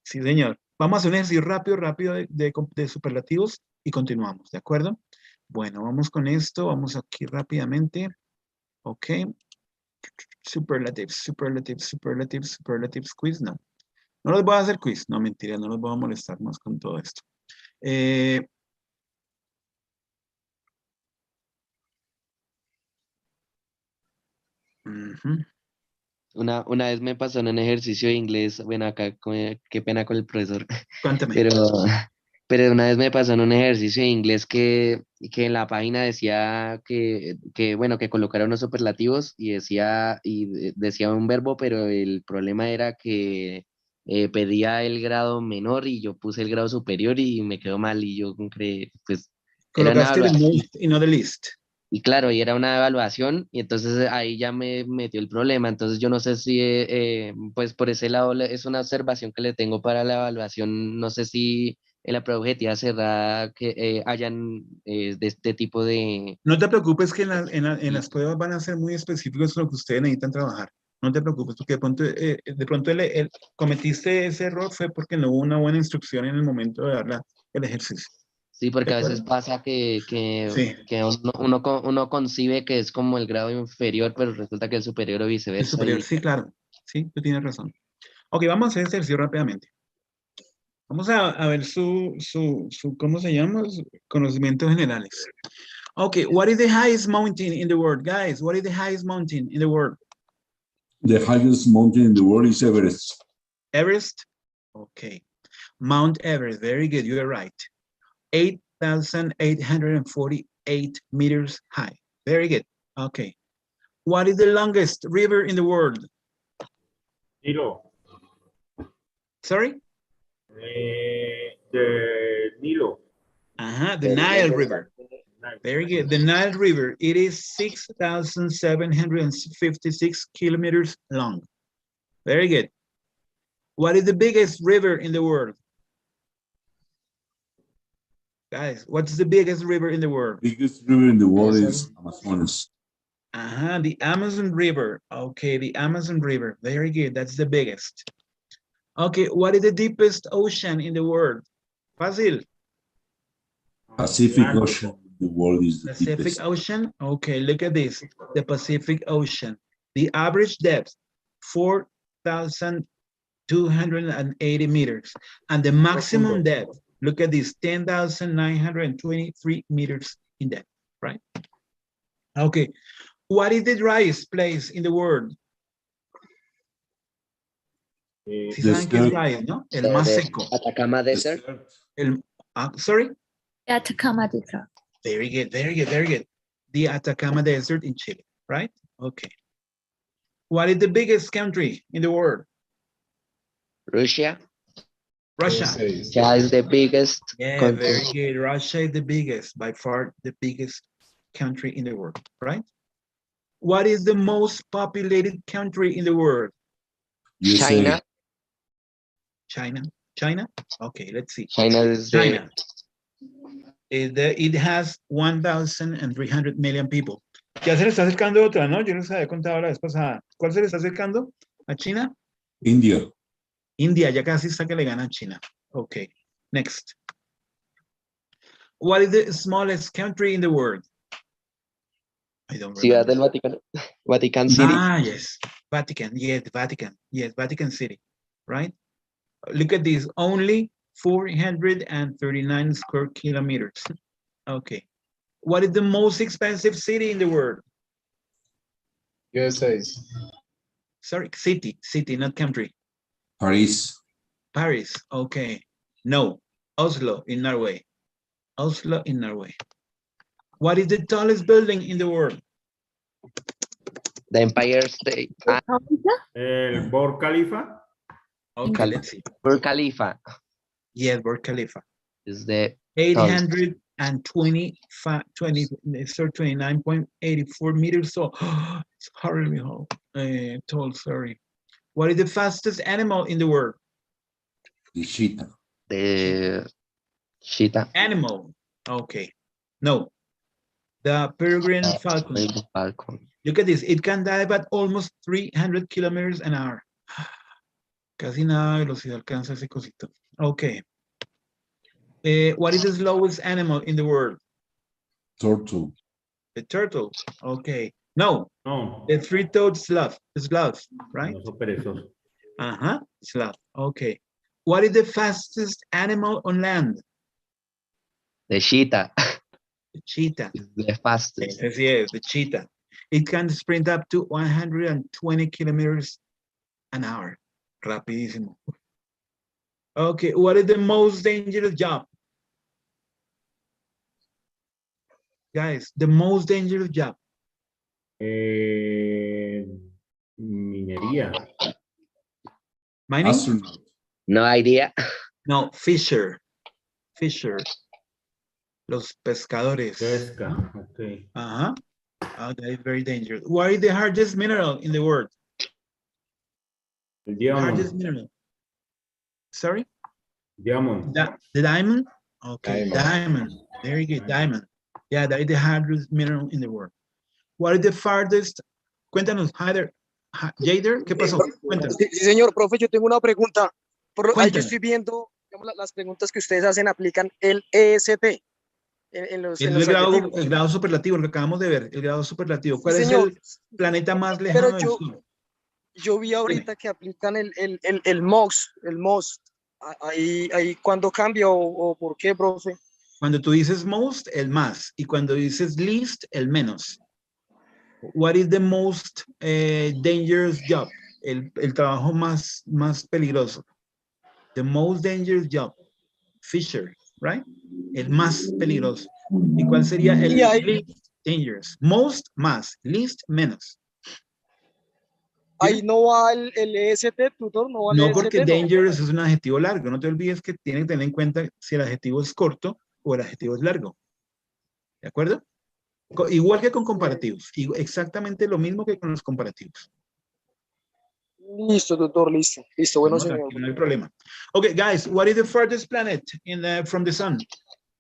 Sí, señor. Vamos a hacer un ejercicio rápido de superlativos y continuamos, ¿de acuerdo? Bueno, vamos con esto. Vamos aquí rápidamente. Ok. Superlatives, quiz, no. No los voy a hacer quiz, no, mentira, no los voy a molestar más con todo esto. Una vez me pasó en un ejercicio de inglés, bueno, acá qué pena con el profesor, Cuéntame. pero una vez me pasó en un ejercicio de inglés que en la página decía bueno, que colocara unos superlativos y decía un verbo, pero el problema era que pedía el grado menor y yo puse el grado superior y me quedó mal y yo pues era una Colocaste the evaluación. most y no the least. Y claro, y era una evaluación y entonces ahí ya me metió el problema. Entonces yo no sé si, pues por ese lado es una observación que le tengo para la evaluación. No sé si en la prueba objetiva cerrada que hayan de este tipo de... No te preocupes que en las pruebas van a ser muy específicos lo que ustedes necesitan trabajar. No te preocupes porque de pronto cometiste ese error fue porque no hubo una buena instrucción en el momento de dar el ejercicio. Sí, porque ¿De a veces acuerdo? pasa Sí. que uno concibe que es como el grado inferior, pero resulta que es superior o El viceversa. superior, sí, claro. Sí, tú tienes razón. Ok, vamos a hacer este ejercicio rápidamente. Vamos a ver ¿cómo se llama? Conocimientos generales. Okay, what is the highest mountain in the world? Guys, what is the highest mountain in the world? The highest mountain in the world is Everest. Everest? Okay. Mount Everest, very good, you are right. 8,848 meters high. Very good. Okay. What is the longest river in the world? Nilo. Sorry? The Nilo. The Nile River. Very good. The Nile River, it is 6,756 kilometers long. Very good. What is the biggest river in the world? Guys, what's the biggest river in the world? Biggest river in the world is Amazonas. The Amazon River. Okay, the Amazon River. Very good. That's the biggest. Okay, what is the deepest ocean in the world? Fácil. Pacific Ocean in the world is the Pacific deepest. Ocean. Okay, look at this. The Pacific Ocean. The average depth, 4,280 meters. And the maximum depth, look at this, 10,923 meters in depth, right? Okay. What is the driest place in the world? Si saben que es dry, ¿no? El más seco. Atacama Desert. Sorry? Atacama Desert. Very good, very good, very good. The Atacama Desert in Chile, right? Okay. What is the biggest country in the world? Russia. Russia. Russia is the biggest country. Very good. Russia is the biggest, by far the biggest country in the world, right? What is the most populated country in the world? China. China? Okay, let's see. China is China. It has 1,300 million people. Ya se le está acercando otra, ¿no? Yo les había contado la vez pasada. ¿Cuál se le está acercando a China? India. India, ya casi está que le gana a China. Ok. Next. What is the smallest country in the world? I don't Ciudad remember. del Vaticano. Vatican City. Ah, yes. Vatican. Yes, Vatican. Yes, Vatican City. Right? Look at this. Only 439 square kilometers. Okay. What is the most expensive city in the world? USA. Sorry, city, not country. Paris. Paris, okay. No, Oslo in Norway. Oslo in Norway. What is the tallest building in the world? The Empire State. El Burj Khalifa. Okay, let's see. Burj Khalifa. Yes, Burj Khalifa. Is the 29.84 meters tall. It's horribly tall, sorry. What is the fastest animal in the world? The cheetah. The cheetah. Animal. Okay. No. The peregrine falcon. Look at this. It can dive at almost 300 kilometers an hour. Casi nada velocidad alcanza ese cosito. Okay. What is the slowest animal in the world? Turtle. The turtle. Okay. No. No. The three-toed sloth. The sloth, right? Oso perezoso. Uh-huh. Sloth. Okay. What is the fastest animal on land? The cheetah. The cheetah. The fastest. Yes, the cheetah. It can sprint up to 120 kilometers an hour. Rapidísimo. Okay, what is the most dangerous job? Guys, the most dangerous job. Minería. Mining? Astronaut. No idea. No, fisher. Fisher. Los pescadores. Pesca, okay. Uh-huh. Oh, that is very dangerous. What is the hardest mineral in the world? El The hardest diamond. mineral. Sorry? Diamond. The diamond? Okay, Diamond. diamond. Very good, diamond. Yeah, that is the hardest mineral in the world. What is the farthest? Cuéntanos, Jader, ¿qué pasó? Cuéntanos. Sí, señor, profe, yo tengo una pregunta. Ahí yo Cuéntame. estoy viendo, digamos, las preguntas que ustedes hacen aplican el EST en los Es adjetivos. el grado superlativo, lo que acabamos de ver, el grado superlativo. ¿Cuál Sí, es señor. el planeta más lejano del Sol? Yo vi ahorita que aplican el most. Ahí ¿cuándo cambia o por qué, profe? Cuando tú dices most, el más. Y cuando dices least, el menos. What is the most dangerous job? El trabajo más peligroso. The most dangerous job. Fisher, right? El más peligroso. ¿Y cuál sería el least dangerous? Most, más. Least, menos. Ahí no va el EST, tutor, no va el No, EST. porque dangerous es un adjetivo largo. No te olvides que tienes que tener en cuenta si el adjetivo es corto o el adjetivo es largo. ¿De acuerdo? Igual que con comparativos. Exactamente lo mismo que con los comparativos. Listo, tutor, listo. Listo, bueno, No, señor. no hay problema. Okay, guys, what is the farthest planet from the sun?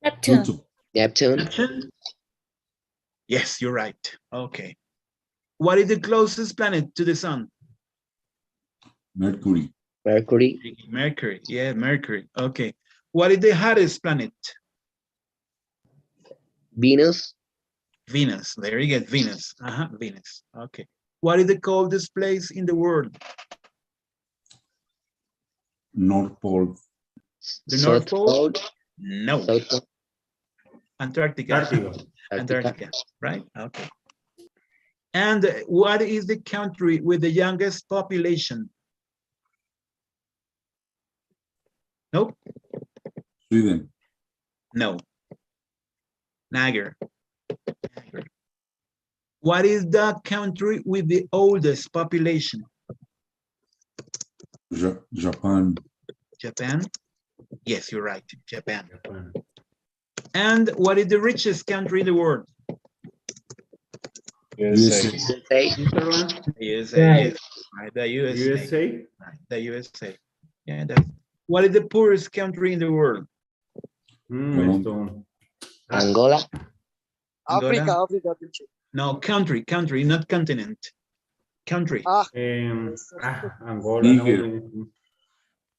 Neptune. Neptune? Yes, you're right. Okay. What is the closest planet to the sun? Mercury. Mercury, yeah, Mercury. Okay. What is the hottest planet? Venus. Venus, there you go, Venus. Venus, okay. What is the coldest place in the world? North Pole. The North Pole? No. Antarctica. Antarctica, right? Okay. And what is the country with the youngest population? Nope. Sweden. No. Niger. What is the country with the oldest population? Japan. Japan? Yes, you're right, Japan. And what is the richest country in the world? USA. USA. Right, the USA. USA. Right, the USA. Yeah, what is the poorest country in the world? Angola. África. No, country, not continent. Country. Angola. Niger.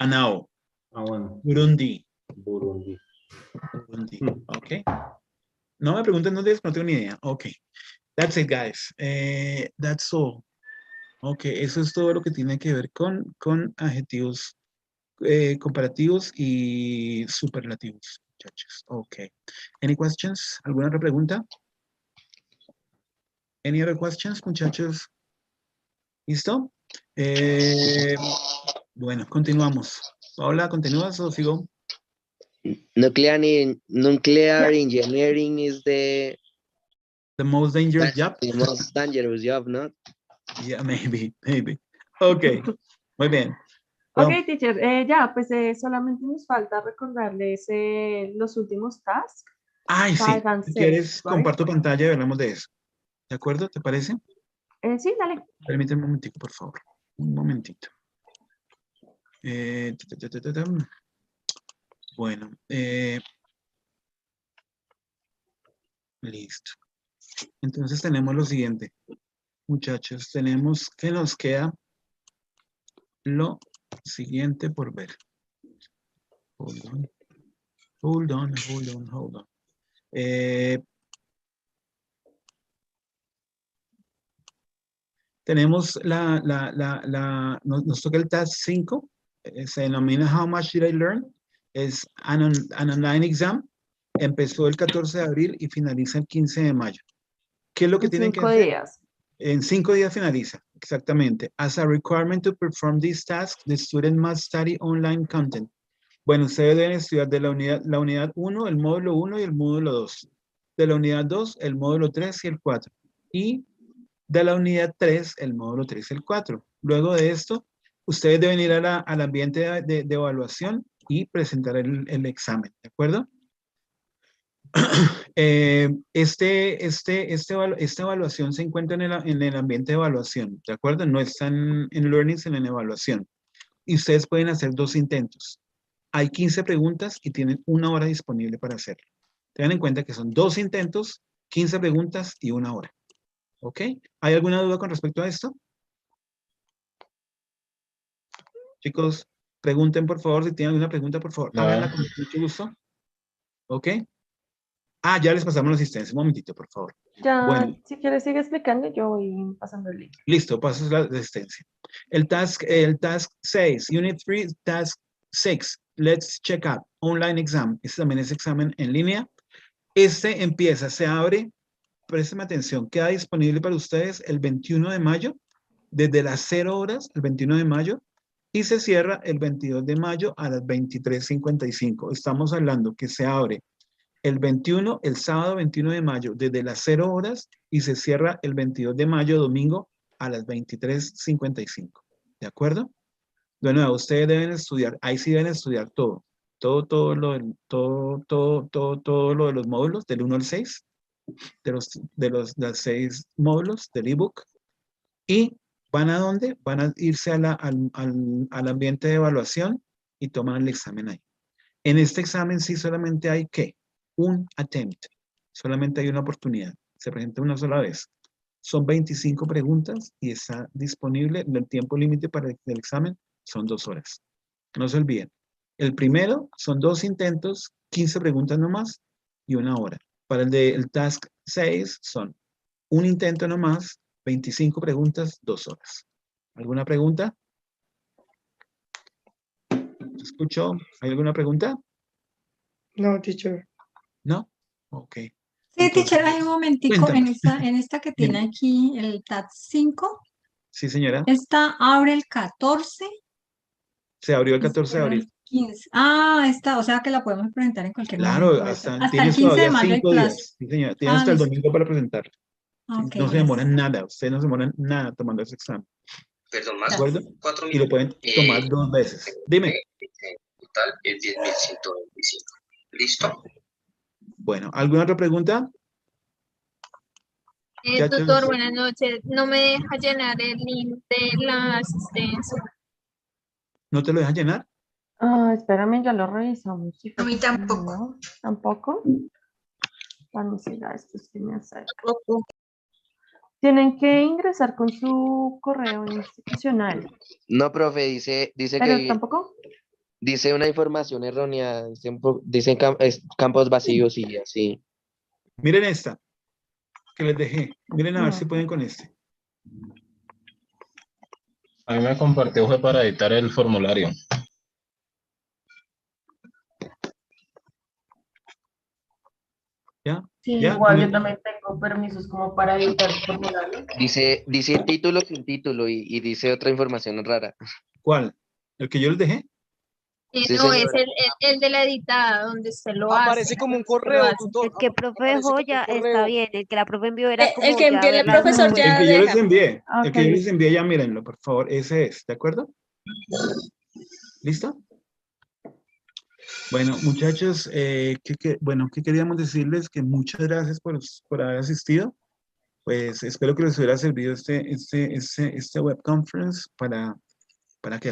No. Bueno. Burundi. Burundi. Burundi. Ok. No me pregunten dónde es, no tengo ni idea. Ok. That's it, guys. That's all. Ok, eso es todo lo que tiene que ver con adjetivos comparativos y superlativos, muchachos. Ok. Any questions? ¿Alguna otra pregunta? Any other questions, muchachos? ¿Listo? Bueno, continuamos. Paola, ¿continúas o sigo? Nuclear engineering is the most dangerous job. The most dangerous job, ¿no? Yeah, maybe. Ok, muy bien. Ok, teacher, ya, pues solamente nos falta recordarles los últimos tasks. Ay, sí. 5 and Si 6, quieres, right? comparto pantalla y hablamos de eso. ¿De acuerdo? ¿Te parece? Sí, dale. Permíteme un momentico, por favor. Un momentito. Bueno. Listo. Entonces tenemos lo siguiente. Muchachos, tenemos que nos queda lo siguiente por ver. Hold on. Hold on, hold on, hold on. Tenemos nos toca el task 5, se denomina How much did I learn? Es an online exam, empezó el 14 de abril y finaliza el 15 de mayo. ¿Qué es lo que tienen que hacer? 5 días. En 5 días finaliza, exactamente. As a requirement to perform this task, the student must study online content. Bueno, ustedes deben estudiar de la unidad 1, el módulo 1 y el módulo 2. De la unidad 2, el módulo 3 y el 4. Y de la unidad 3, el módulo 3 y el 4. Luego de esto, ustedes deben ir al ambiente de evaluación y presentar el examen, ¿de acuerdo? Esta evaluación se encuentra en el ambiente de evaluación, ¿de acuerdo? No están en learning, sino en evaluación. Y ustedes pueden hacer 2 intentos. Hay 15 preguntas y tienen 1 hora disponible para hacerlo. Tengan en cuenta que son 2 intentos, 15 preguntas y 1 hora. ¿Ok? ¿Hay alguna duda con respecto a esto? Chicos, pregunten por favor, si tienen alguna pregunta, por favor, háganla con mucho gusto. ¿Ok? Ah, ya les pasamos la asistencia. Un momentito, por favor. Ya, Bueno. si quieres sigue explicando, yo voy pasando el link. Listo, pasas la asistencia. El task 6, Unit 3, Task 6. Let's check out. Online exam. Este también es examen en línea. Este empieza, se abre, présteme atención, queda disponible para ustedes el 21 de mayo, desde las 0 horas, el 21 de mayo, y se cierra el 22 de mayo a las 23:55. Estamos hablando que se abre el 21, el sábado 21 de mayo, desde las 0 horas, y se cierra el 22 de mayo, domingo, a las 23:55. ¿De acuerdo? De nuevo, ustedes deben estudiar, ahí sí deben estudiar todo. Todo lo de los módulos, del 1 al 6, de los 6 módulos del ebook. ¿Y van a dónde? Van a irse al ambiente de evaluación y toman el examen ahí. En este examen sí solamente hay, ¿qué? Un attempt. Solamente hay una oportunidad. Se presenta una sola vez. Son 25 preguntas y está disponible. El tiempo límite para el examen son 2 horas. No se olviden. El primero son 2 intentos, 15 preguntas nomás y 1 hora. Para el task 6 son un intento nomás, 25 preguntas, 2 horas. ¿Alguna pregunta? ¿Se escuchó? ¿Hay alguna pregunta? No, teacher. ¿No? Ok. Sí, Entonces, teacher, hay un momentico cuéntame. en esta que tiene aquí el TAT 5. Sí, señora. Esta abre el 14. Se abrió el y 14 de cierra abril. el 15. Ah, esta, o sea que la podemos presentar en cualquier Claro, momento. hasta Hasta el tienes 15 de todavía mayo hay 5 plazo. días. Sí, señora. Tienes Ah, hasta el listo. domingo para presentarlo. Ok, No se gracias. demoran nada. Ustedes no se demoran nada tomando ese examen. Perdón, ¿De más acuerdo? 4 Y lo minutos. pueden tomar 2 veces. Dime. En total es 10.125. ¿Listo? Bueno, ¿alguna otra pregunta? Tutor, buenas noches. No me deja llenar el link de la asistencia. ¿No te lo dejan llenar? Ah, espérame, ya lo revisamos. A mí tampoco. No, ¿tampoco? Vamos a ir a esto, que me acerca. Tienen que ingresar con su correo institucional. No, profe, dice ¿Pero que tampoco? Dice una información errónea, dicen campos vacíos y así. Miren esta, que les dejé. Miren a ver si pueden con este. A mí me compartió fue para editar el formulario. ¿Ya? Sí, ¿Ya? igual yo también tengo permisos como para editar el formulario. Dice título sin título y dice otra información rara. ¿Cuál? ¿El que yo les dejé? Sí, No, es señora. el de la editada, donde se lo Aparece hace. como un donde se lo correo, hace. tutor. El que profe Aparece dejó como un ya está correo. bien, el que la profe envió era El como que ya envió el ver las profesor nubes. ya El que yo les deja. envié. El que yo Ok. les envié, ya mírenlo, por favor. Ese es, ¿de acuerdo? ¿Listo? Bueno, muchachos, ¿qué queríamos decirles? Que muchas gracias por haber asistido. Pues espero que les hubiera servido este webconference para que